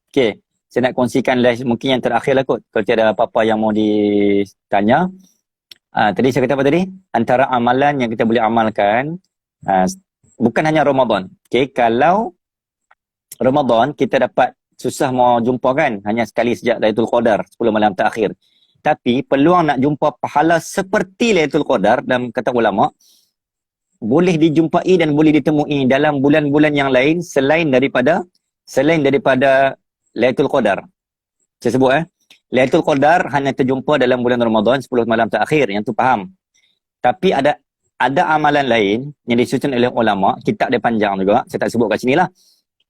Okey. Saya nak kongsikan mungkin yang terakhir lah kot. Kalau tiada apa-apa yang mau ditanya. Tadi saya kata apa tadi? Antara amalan yang kita boleh amalkan, bukan hanya Ramadan. Okey, kalau Ramadan kita dapat susah mau jumpa kan, hanya sekali sejak Lailatul Qadar, 10 malam terakhir. Tapi peluang nak jumpa pahala seperti Lailatul Qadar dalam kata ulama boleh dijumpai dan boleh ditemui dalam bulan-bulan yang lain selain daripada Lailatul Qadar. Saya sebut Lailatul Qadar hanya terjumpa dalam bulan Ramadan 10 malam terakhir, yang tu faham. Tapi ada amalan lain yang disusun oleh ulama, kitab dia panjang juga, saya tak sebut kat sini lah.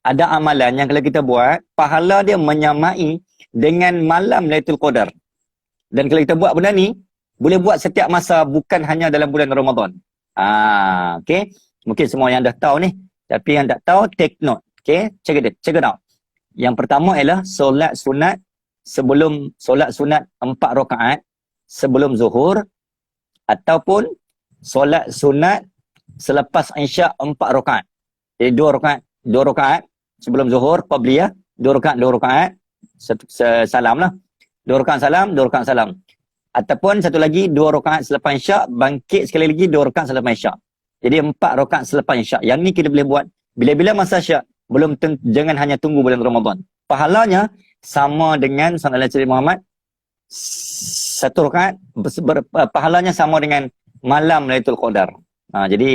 Ada amalan yang kalau kita buat, pahala dia menyamai dengan malam Lailatul Qadar. Dan kalau kita buat benda ni, boleh buat setiap masa, bukan hanya dalam bulan Ramadan. Okay. Mungkin semua yang dah tahu ni, tapi yang tak tahu, take note. Okay, check it out. Yang pertama ialah solat sunat 4 rakaat sebelum zuhur, ataupun solat sunat selepas isyak 4 rakaat. Jadi 2 rakaat sebelum zuhur, qabliyah, 2 rakaat salam lah. 2 rakaat salam. Ataupun satu lagi 2 rakaat selepas isyak, bangkit sekali lagi 2 rakaat selepas isyak. Jadi 4 rakaat selepas isyak. Yang ni kita boleh buat bila-bila masa isyak. Jangan hanya tunggu bulan Ramadan. Pahalanya sama dengan sallallahu alaihi Muhammad, 1 rakaat pahalanya sama dengan malam Lailatul Qadar. Jadi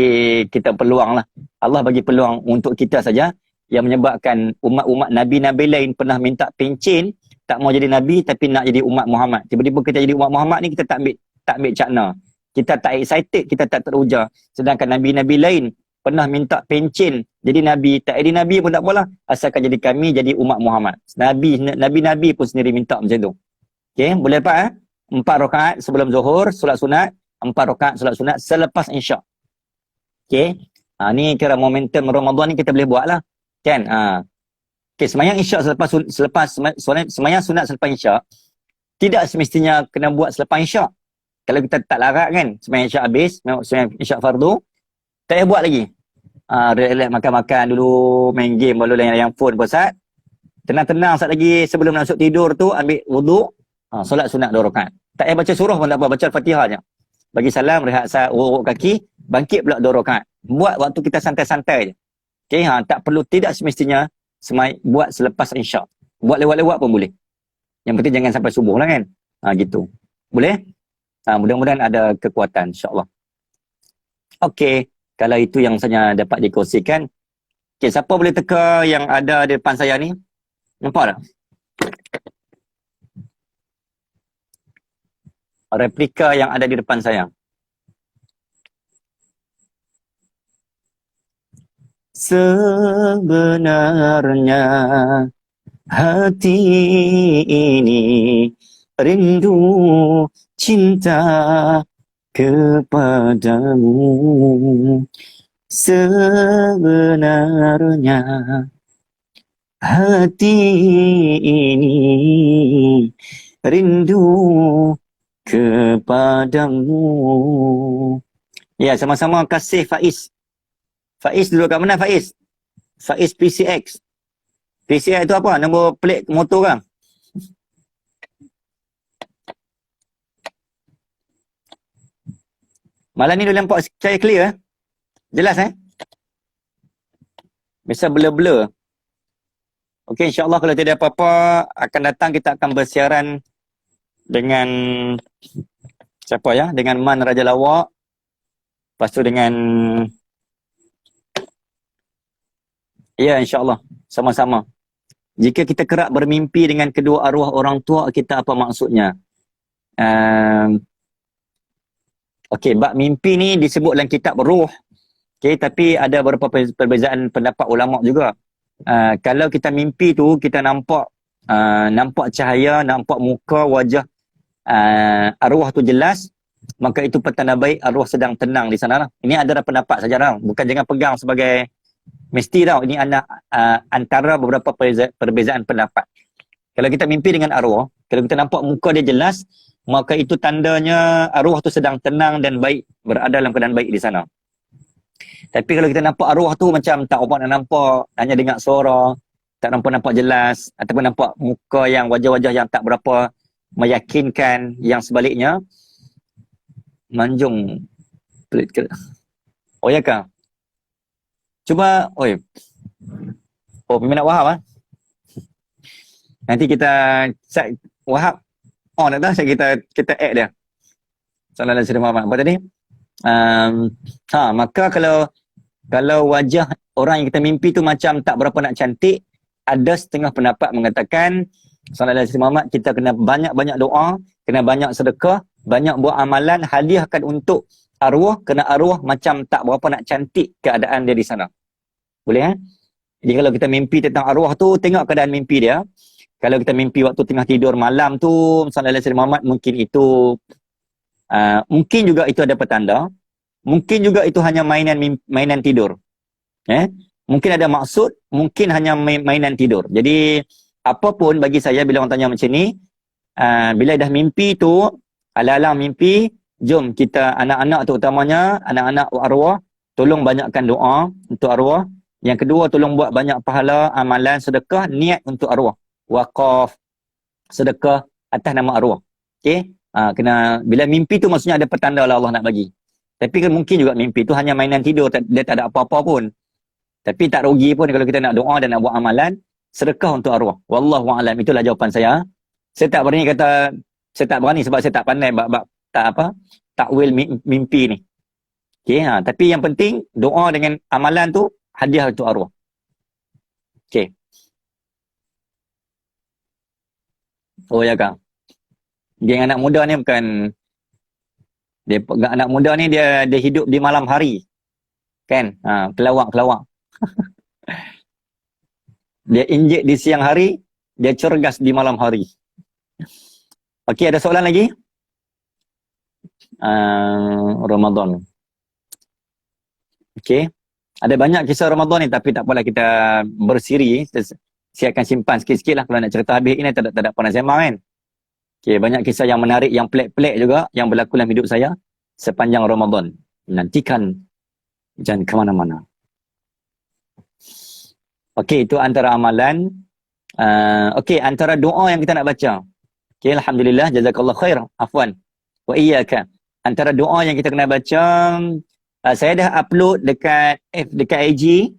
kita peluang lah. Allah bagi peluang untuk kita saja, yang menyebabkan umat-umat Nabi-Nabi lain pernah minta pencen, tak mau jadi Nabi tapi nak jadi umat Muhammad. Tiba-tiba kita jadi umat Muhammad ni, kita tak ambil cakna. Kita tak excited, kita tak teruja. Sedangkan Nabi-Nabi lain pernah minta pencen jadi Nabi, tak jadi Nabi pun tak apalah, asalkan jadi kami jadi umat Muhammad. Nabi-Nabi pun sendiri minta macam tu. Okay, boleh dapat 4 rakaat sebelum zuhur, solat sunat, 4 rakaat solat sunat selepas isyak. Okay, ni kira momentum Ramadan ni kita boleh buat lah. Kan? Okay, semayang isyak semayang sunat selepas isyak, tidak semestinya kena buat selepas isyak. Kalau kita tak larat kan, semayang isyak habis, semayang isyak fardu, tak payah buat lagi. Relax, makan-makan dulu, main game, baru yang phone pasal. Tenang-tenang saat lagi sebelum masuk tidur tu, ambil wuduk, solat sunat 2 rakaat. Tak payah baca surah pun tak apa, baca Al-Fatihah je. Bagi salam, rehat urut kaki, bangkit pula 2 rakaat. Buat waktu kita santai-santai je. Okay, tak perlu, tidak semestinya buat selepas isyak. Buat lewat-lewat pun boleh. Yang penting jangan sampai subuh lah kan. Gitu. Boleh? Mudah-mudahan ada kekuatan, insyaAllah. Okay. Kalau itu yang saya dapat dikongsikan. Okay, siapa boleh teka yang ada di depan saya ni? Nampak tak? Replika yang ada di depan saya. Sebenarnya hati ini rindu cinta kepadamu. Sebenarnya hati ini rindu kepadamu. Ya, sama-sama kasih Faiz. Faiz dulu kat mana Faiz? Faiz PCX. PCX itu apa? Nombor plate motor kan? Malam ni dia nampak cahaya clear eh? Jelas eh? Biasa blur-blur. Okey, insyaAllah kalau tidak apa-apa akan datang kita akan bersiaran dengan siapa ya? Dengan Man Raja Lawak. Lepas tu dengan ya, insyaAllah sama-sama. Jika kita kerap bermimpi dengan kedua arwah orang tua kita, apa maksudnya? Okey, bab mimpi ni disebut dalam kitab Ruh. Okey, tapi ada beberapa perbezaan pendapat ulama juga. Kalau kita mimpi tu kita nampak cahaya, nampak muka, wajah arwah tu jelas, maka itu petanda baik arwah sedang tenang di sana lah. Ini adalah pendapat saja lah. Bukan jangan pegang sebagai mesti tau. Ini antara beberapa perbezaan pendapat. Kalau kita mimpi dengan arwah, kalau kita nampak muka dia jelas, maka itu tandanya arwah tu sedang tenang dan baik, berada dalam keadaan baik di sana. Tapi kalau kita nampak arwah tu macam tak apa nak nampak, hanya dengar suara, tak nampak jelas, ataupun nampak muka yang wajah-wajah yang tak berapa meyakinkan, yang sebaliknya, manjung pelit ke? Oh ya kah? Cuba, peminat Wahab ah. Nanti kita set Wahab on dah, kita add dia. Sallallahu alaihi wasallam apa tadi? Maka kalau wajah orang yang kita mimpi tu macam tak berapa nak cantik, ada setengah pendapat mengatakan sallallahu alaihi wasallam kita kena banyak-banyak doa, kena banyak sedekah, banyak buat amalan, hadiahkan untuk arwah, kena arwah macam tak berapa nak cantik keadaan dia di sana. Boleh eh? Jadi kalau kita mimpi tentang arwah tu, tengok keadaan mimpi dia. Kalau kita mimpi waktu tengah tidur malam tu, sallallahu alaihi wasallam, mungkin itu mungkin juga itu ada petanda. Mungkin juga itu hanya mainan tidur. Mungkin ada maksud, mungkin hanya mainan tidur. Jadi apapun bagi saya bila orang tanya macam ni, bila dah mimpi tu, alang-alang mimpi, jom kita anak-anak tu utamanya, anak-anak arwah, tolong banyakkan doa untuk arwah. Yang kedua, tolong buat banyak pahala, amalan, sedekah, niat untuk arwah. Waqaf, sedekah atas nama arwah. Okey? Kena bila mimpi tu maksudnya ada petanda lah Allah nak bagi. Tapi kan mungkin juga mimpi tu hanya mainan tidur, dia tak ada apa-apa pun. Tapi tak rugi pun kalau kita nak doa dan nak buat amalan, sedekah untuk arwah. Wallahu a'lam, itulah jawapan saya. Saya tak berani sebab saya tak pandai takwil mimpi ni. Okey, tapi yang penting doa dengan amalan tu hadiah untuk arwah. Okey. Oh ya kang. Geng anak muda ni bukan anak muda ni dia hidup di malam hari. Kan? Kelawak. Dia injek di siang hari, dia cergas di malam hari. Okey, ada soalan lagi? Ramadan. Okey. Ada banyak kisah Ramadan ni, tapi tak apalah kita bersiri. Saya akan simpan sikit-sikit lah. Kalau nak cerita habis ini, tak ada pernah sembang kan. Okay, banyak kisah yang menarik, yang pelik-pelik juga, yang berlaku dalam hidup saya sepanjang Ramadan. Nantikan, jangan ke mana-mana. Okey, itu antara amalan. Okey, antara doa yang kita nak baca. Okey, alhamdulillah, jazakallah khair. Afwan. Wa iyyaka. Antara doa yang kita kena baca, saya dah upload dekat IG,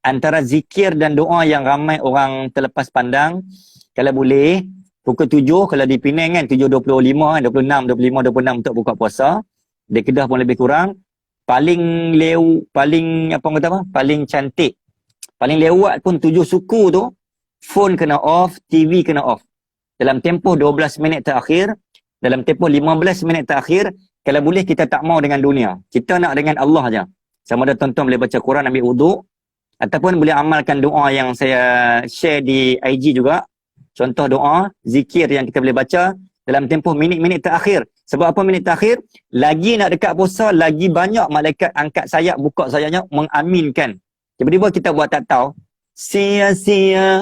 antara zikir dan doa yang ramai orang terlepas pandang. Kalau boleh, pukul 7, kalau di Penang kan, 7.25, 26, 25, 26 untuk buka puasa. Di Kedah pun lebih kurang. Paling cantik, paling lewat pun 7 suku tu, phone kena off, TV kena off. Dalam tempoh 12 minit terakhir, dalam tempoh 15 minit terakhir, kalau boleh kita tak mau dengan dunia. Kita nak dengan Allah aja. Sama ada tuan-tuan boleh baca Quran, ambil wuduk, ataupun boleh amalkan doa yang saya share di IG juga. Contoh doa, zikir yang kita boleh baca dalam tempoh minit-minit terakhir. Sebab apa minit terakhir? Lagi nak dekat puasa, lagi banyak malaikat angkat sayap, buka sayapnya, mengaminkan. Tiba-tiba kita buat tak tahu, sia-sia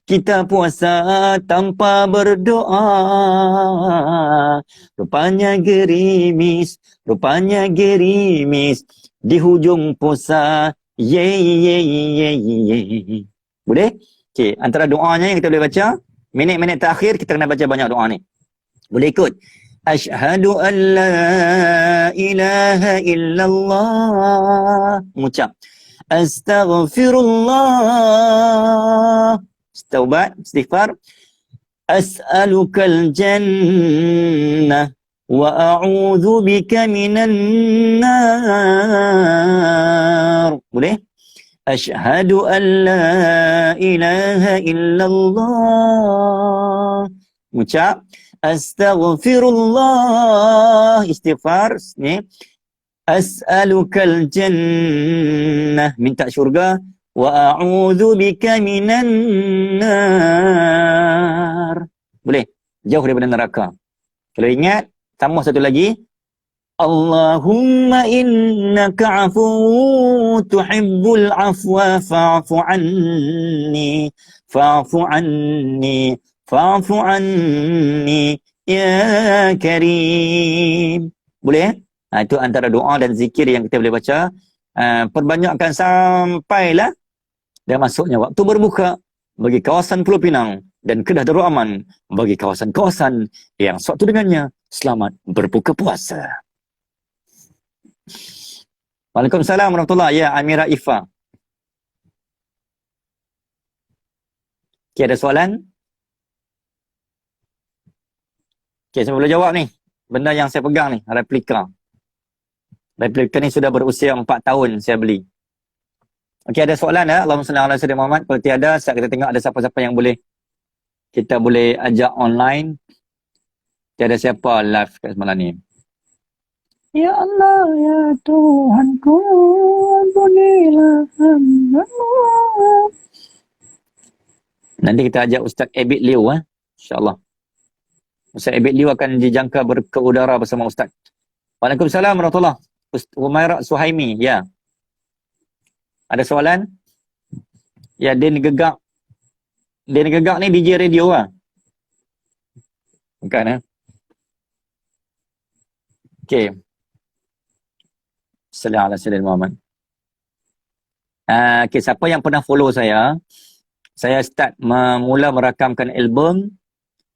kita puasa tanpa berdoa. Rupanya gerimis di hujung puasa. Ye ye ye ye. Boleh? Okey, antara doanya yang kita boleh baca, minit-minit terakhir kita kena baca banyak doa ni. Boleh ikut. Asyhadu an la ilaha illallah. Mengucap. Astaghfirullah. Taubat, istighfar. As'alukal jannah wa a'udzu bika minan nar. Boleh? Asyhadu an la ilaha illallah. Ucap astaghfirullah, istighfar ni. As'alukal jannah, minta syurga. Wa a'udzu bika minan nar. Boleh? Jauh daripada neraka. Kalau ingat, tambah satu lagi. Allahumma innaka afuwwu tuhibbul afwa fa'fu anni. Fa'fu anni. Fa'fu anni. Ya Karim. Boleh? Itu antara doa dan zikir yang kita boleh baca. Perbanyakkan sampailah dah masuknya waktu berbuka bagi kawasan Pulau Pinang dan Kedah Darul Aman bagi kawasan-kawasan yang sewaktu dengannya. Selamat berbuka puasa. Waalaikumsalam warahmatullahi. Ya, Amira Ifa. Okay, ada soalan? Okay, saya boleh jawab ni. Benda yang saya pegang ni, replika. Replika ni sudah berusia 4 tahun saya beli. Okey, ada soalan ya? Allahumma salli ala sayyidina Muhammad. Kalau tiada, saya kita tengok ada siapa-siapa yang boleh kita boleh ajak online. Tiada siapa live kat semalam ni. Ya Allah, ya Tuhanku, ampunilah hamba-Mu. Nanti kita ajak Ustaz Abid Liu insya-Allah. Ustaz Abid Liu akan dijangka ke udara bersama Ustaz. Waalaikumsalam warahmatullahi. Humaira Suhaimi, ya. Ada soalan? Ya, Din Gegak. Din Gegak ni DJ radio Bukan Okey. Sallallahu alaihi wasallam Muhammad. Okey, siapa yang pernah follow saya start mula merakamkan album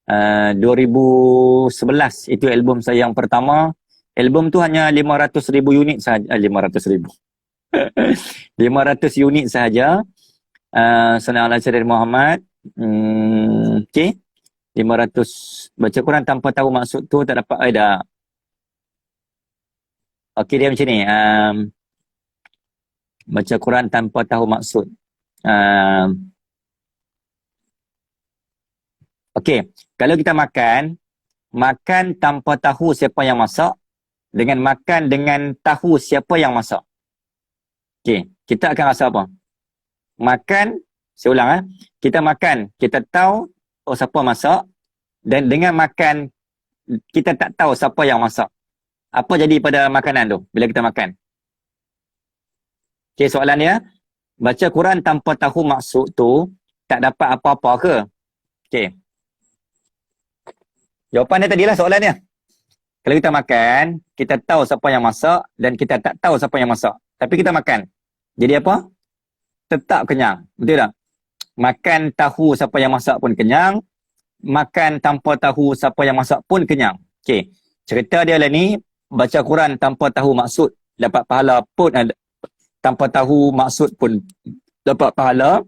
2011. Itu album saya yang pertama. Album tu hanya 500,000 unit sahaja. 500,000. 500 unit sahaja. Sallallahu alaihi wasallam Muhammad. Okey. 500 baca Quran tanpa tahu maksud tu tak dapat dah. Okey, dia macam ni. Baca Quran tanpa tahu maksud. Okey, kalau kita makan tanpa tahu siapa yang masak dengan makan dengan tahu siapa yang masak. Okey, kita akan rasa apa? Makan, saya ulang kita makan, kita tahu siapa masak, dan dengan makan kita tak tahu siapa yang masak. Apa jadi pada makanan tu bila kita makan? Okey, soalan dia, baca Quran tanpa tahu maksud tu tak dapat apa-apa ke? Okey. Jawapan dia tadilah soalan dia. Kalau kita makan, kita tahu siapa yang masak dan kita tak tahu siapa yang masak. Tapi kita makan. Jadi apa? Tetap kenyang. Betul tak? Makan tahu siapa yang masak pun kenyang. Makan tanpa tahu siapa yang masak pun kenyang. Okey. Cerita dia lah ni, baca Quran tanpa tahu maksud dapat pahala pun, tanpa tahu maksud pun dapat pahala.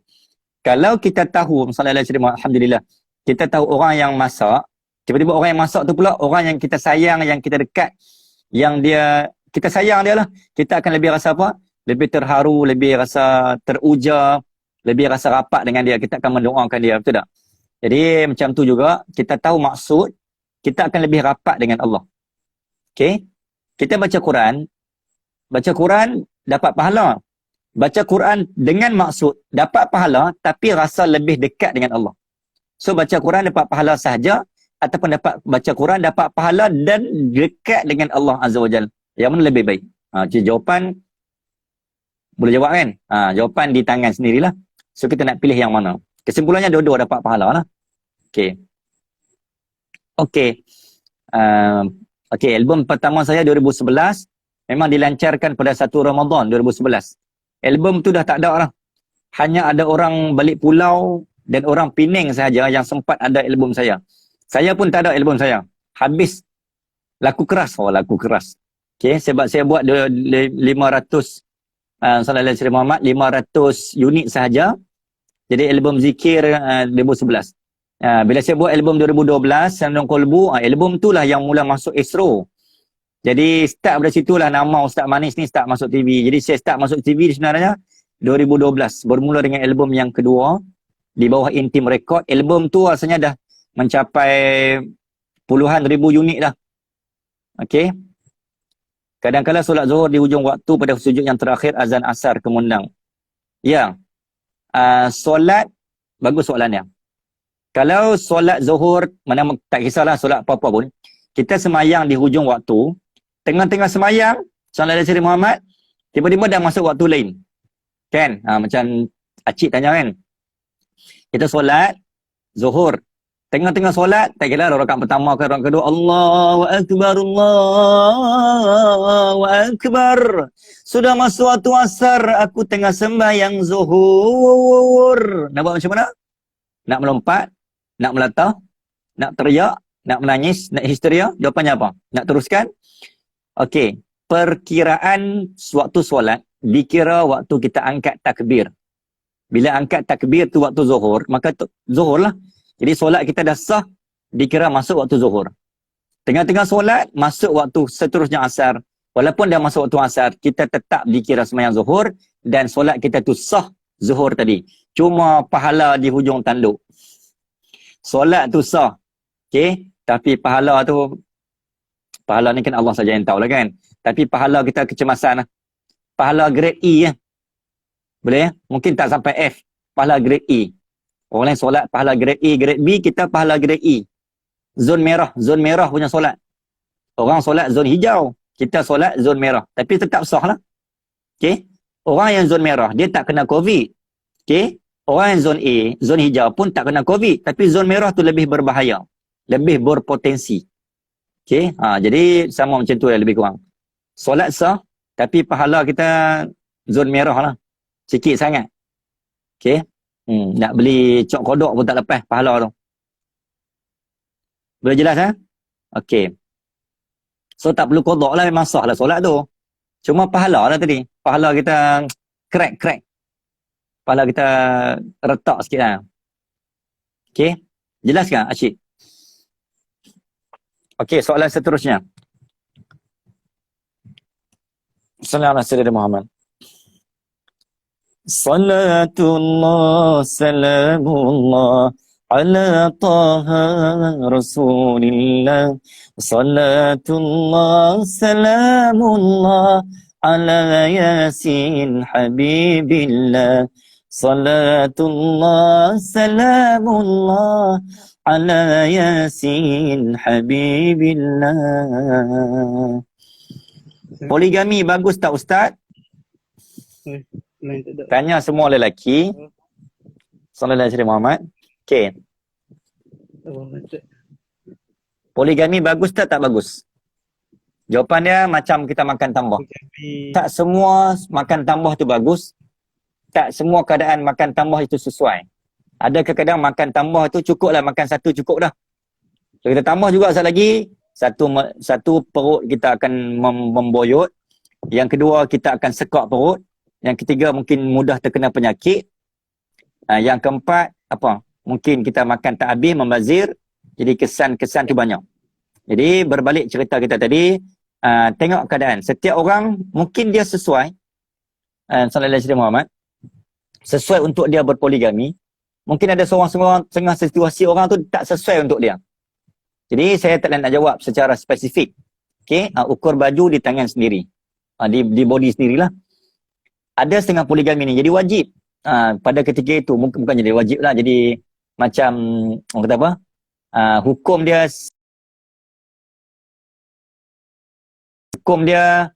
Kalau kita tahu, misalnya alhamdulillah, kita tahu orang yang masak, tiba-tiba orang yang masak tu pula orang yang kita sayang, yang kita dekat, yang dia, kita sayang dia lah. Kita akan lebih rasa apa? Lebih terharu, lebih rasa teruja, lebih rasa rapat dengan dia. Kita akan mendoakan dia, betul tak? Jadi macam tu juga, kita tahu maksud, kita akan lebih rapat dengan Allah. Okey? Kita baca Quran dapat pahala. Baca Quran dengan maksud dapat pahala, tapi rasa lebih dekat dengan Allah. So baca Quran dapat pahala sahaja, ataupun dapat baca Quran dapat pahala dan dekat dengan Allah Azza wa Jalla. Yang mana lebih baik? Jadi jawapan boleh jawab kan? Jawapan di tangan sendirilah. So kita nak pilih yang mana. Kesimpulannya dua-dua dapat pahala lah. Okey. Okey. Okey, album pertama saya 2011 memang dilancarkan pada 1 Ramadan 2011. Album tu dah tak ada lah. Hanya ada orang balik pulau dan orang Penang sahaja yang sempat ada album saya. Saya pun tak ada album saya. Habis laku keras. Oh, laku keras. Okey, sebab saya buat 500 sallallahu alaihi Muhammad 500 unit sahaja. Jadi album zikir 2011. Bila saya buat album 2012 Sandung Kolbu, album tu lah yang mula masuk Astro. Jadi start dari situlah nama Ustaz Manis ni start masuk TV. Jadi saya start masuk TV sebenarnya 2012. Bermula dengan album yang kedua di bawah Intim Record. Album tu rasanya dah mencapai puluhan ribu unit dah. Okey. Kadang-kadang solat Zuhur di hujung waktu pada sujud yang terakhir azan asar kemundang. Ya. Solat, bagus soalannya. Kalau solat Zuhur, mana tak kisahlah solat apa-apa pun, kita semayang di hujung waktu, tengah-tengah semayang, sallallahu alaihi Muhammad, tiba-tiba dah masuk waktu lain. Kan? Macam Acik tanya kan. Kita solat Zuhur. Tengah-tengah solat, tak kira rakaat pertama ke rakaat kedua, Allahu Akbar, Allahu Akbar. Sudah masuk waktu asar, aku tengah sembahyang Zuhur. Nampak macam mana? Nak melompat? Nak melatah? Nak teriak? Nak menangis? Nak histeria? Jawapannya apa? Nak teruskan? Okey. Perkiraan waktu solat dikira waktu kita angkat takbir. Bila angkat takbir tu waktu Zuhur, maka Zuhur lah. Jadi solat kita dah sah, dikira masuk waktu Zuhur. Tengah-tengah solat, masuk waktu seterusnya asar. Walaupun dah masuk waktu asar, kita tetap dikira sembahyang Zuhur dan solat kita tu sah Zuhur tadi. Cuma pahala di hujung tanduk. Solat tu sah. Okey, tapi pahala ni kan Allah saja yang tahu lah kan. Tapi pahala kita kecemasan lah. Pahala grade E ya. Boleh ya? Mungkin tak sampai F. Pahala grade E. Orang lain solat pahala grade E, grade B, kita pahala grade E. Zon merah punya solat. Orang solat zon hijau, kita solat zon merah. Tapi tetap sah lah. Okey. Orang yang zon merah, dia tak kena COVID. Okey. Orang yang zon A, zon hijau pun tak kena COVID. Tapi zon merah tu lebih berbahaya. Lebih berpotensi. Okey. Jadi sama macam tu lah lebih kurang. Solat sah, tapi pahala kita zon merah lah. Sikit sangat. Okey. Nak beli cok kodok pun tak lepas pahala tu. Boleh jelas ha? Okey. So tak perlu kodok lah, memang sah lah solat tu. Cuma pahala lah tadi. Pahala kita crack. Pahala kita retak sikit lah. Okey. Jelas kan Asyik? Okey, soalan seterusnya. Assalamualaikum Muhammad. Salatullah salamullah ala taha rasulillah. Salatullah salamullah ala yasin habibillah. Salatullah salamullah ala yasin habibillah. Poligami bagus tak Ustaz? Tanya semua lelaki. Sallallahu alaihi Muhammad. Okey. Poligami bagus tak bagus? Jawapan dia macam kita makan tambah. Tak semua makan tambah tu bagus. Tak semua keadaan makan tambah itu sesuai. Ada kadang makan tambah tu cukuplah, makan satu cukup dah. So kita tambah juga satu lagi, satu perut kita akan memboyot. Yang kedua kita akan sekak perut. Yang ketiga mungkin mudah terkena penyakit. Yang keempat apa? Mungkin kita makan tak habis, membazir. Jadi kesan-kesan tu banyak. Jadi berbalik cerita kita tadi, tengok keadaan. Setiap orang mungkin dia sesuai. Sallallahu alaihi Muhammad. Sesuai untuk dia berpoligami. Mungkin ada seorang tengah situasi orang tu tak sesuai untuk dia. Jadi saya tak nak jawab secara spesifik. Okey, ukur baju di tangan sendiri. Di body sendirilah. Ada setengah poligami ni jadi wajib. Pada ketika itu bukan jadi wajib lah, jadi macam orang kata apa? Hukum dia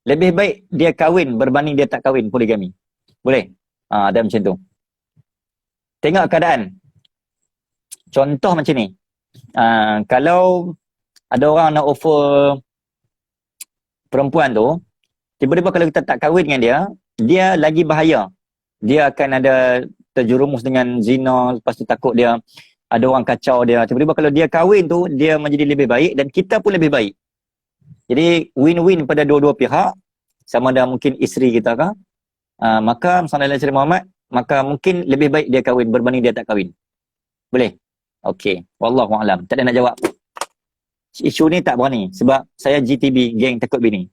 lebih baik dia kahwin berbanding dia tak kahwin poligami. Boleh? Ada macam tu. Tengok keadaan. Contoh macam ni. Kalau ada orang nak offer perempuan tu, tiba-tiba kalau kita tak kahwin dengan dia, dia lagi bahaya. Dia akan ada terjerumus dengan zina, lepas tu takut dia ada orang kacau dia. Tiba-tiba kalau dia kahwin tu, dia menjadi lebih baik dan kita pun lebih baik. Jadi win-win pada dua-dua pihak, sama ada mungkin isteri kita kah, maka sallallahu alaihi Muhammad, maka mungkin lebih baik dia kahwin berbanding dia tak kahwin. Boleh? Okey. Wallahu a'lam. Tak ada nak jawab. Isu ni tak berani sebab saya GTB, geng takut bini.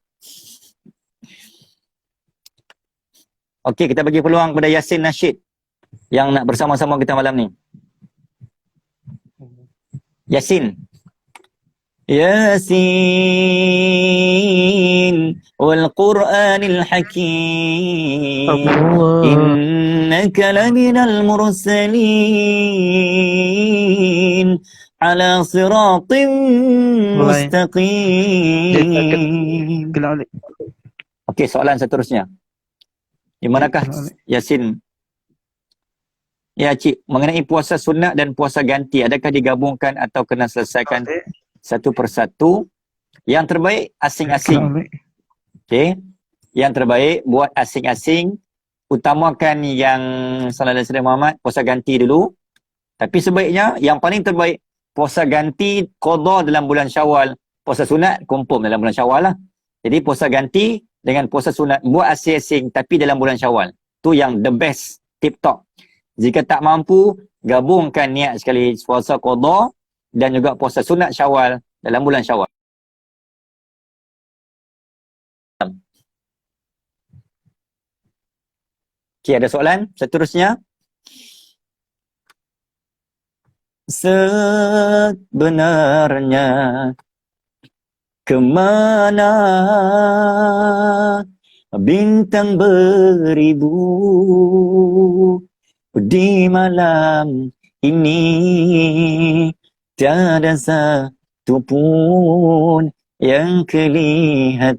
Okey, kita bagi peluang kepada Yasin Nasyid yang nak bersama-sama kita malam ni. Yasin. Yasin wal Qur'anil Hakim innaka laminal mursalin ala siratim mustaqim. Okey, soalan seterusnya. Di manakah Yasin? Ya, Cik, mengenai puasa sunat dan puasa ganti, adakah digabungkan atau kena selesaikan satu persatu? Yang terbaik asing-asing. Okey. Yang terbaik buat asing-asing, utamakan yang sallallahu alaihi Muhammad puasa ganti dulu. Tapi sebaiknya yang paling terbaik puasa ganti qada dalam bulan Syawal, puasa sunat confirm dalam bulan Syawal lah. Jadi puasa ganti dengan puasa sunat buat asing-asing tapi dalam bulan Syawal. Tu yang the best, tip top. Jika tak mampu, gabungkan niat sekali puasa qada dan juga puasa sunat Syawal dalam bulan Syawal. Okey, ada soalan seterusnya? Sebenarnya kemana bintang beribu di malam ini, tiada satu pun yang kelihatan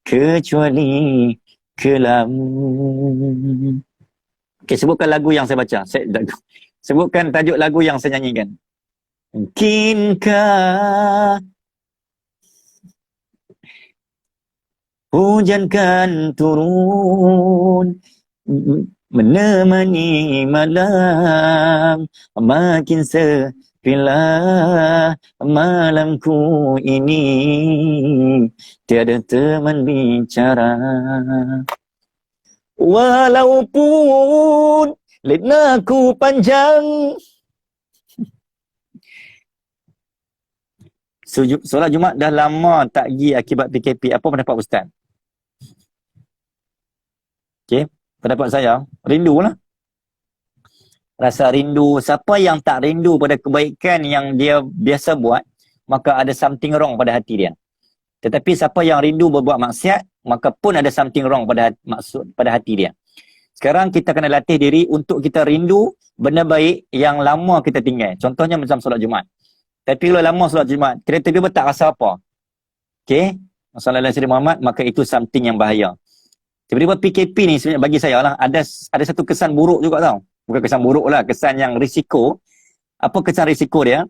kecuali kelam. Okey, sebutkan lagu yang saya baca. Sebutkan tajuk lagu yang saya nyanyikan. Mungkinkah hujan kan turun menemani malam, makin sepilah malamku ini, tiada teman bicara. Walaupun lengaku panjang. Solat Jumaat dah lama tak pergi akibat PKP. Apa pendapat Ustaz? Okey, pendapat saya, rindulah. Rasa rindu. Siapa yang tak rindu pada kebaikan yang dia biasa buat, maka ada something wrong pada hati dia. Tetapi siapa yang rindu berbuat maksiat, maka pun ada something wrong pada hati dia. Sekarang kita kena latih diri untuk kita rindu benda baik yang lama kita tinggal. Contohnya macam solat Jumaat. Tapi kalau lama solat Jumaat, kita tiba-tiba tak rasa apa. Okey? Sallallahu alaihi Muhammad, maka itu something yang bahaya. Tiba-tiba PKP ni sebenarnya bagi saya lah, ada satu kesan buruk juga tau. Bukan kesan buruk lah, kesan yang risiko. Apa kesan risiko dia?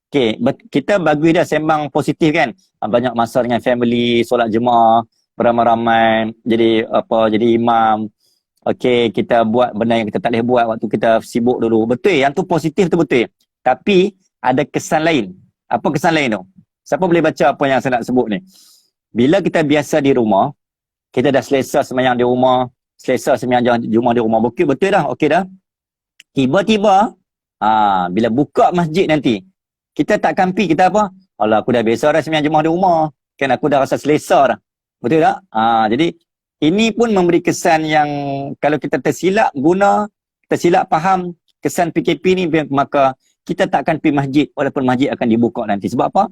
Okey, kita bagi dia sembang positif kan. Banyak masa dengan family, solat jemaah, beramai-ramai, jadi imam. Okey, kita buat benda yang kita tak boleh buat waktu kita sibuk dulu. Betul, yang tu positif tu betul. Tapi ada kesan lain. Apa kesan lain tu? Siapa boleh baca apa yang saya nak sebut ni? Bila kita biasa di rumah, kita dah selesa sembahyang di rumah, selesa sembahyang Jumaat di rumah, betul dah, okey dah. Tiba-tiba, bila buka masjid nanti, kita tak kampi, kita apa? Alah, aku dah biasa dah sembahyang Jumaat di rumah. Kan aku dah rasa selesa dah. Betul tak? Jadi, ini pun memberi kesan yang kalau kita tersilap faham kesan PKP ni, maka kita tak akan pergi masjid walaupun masjid akan dibuka nanti. Sebab apa?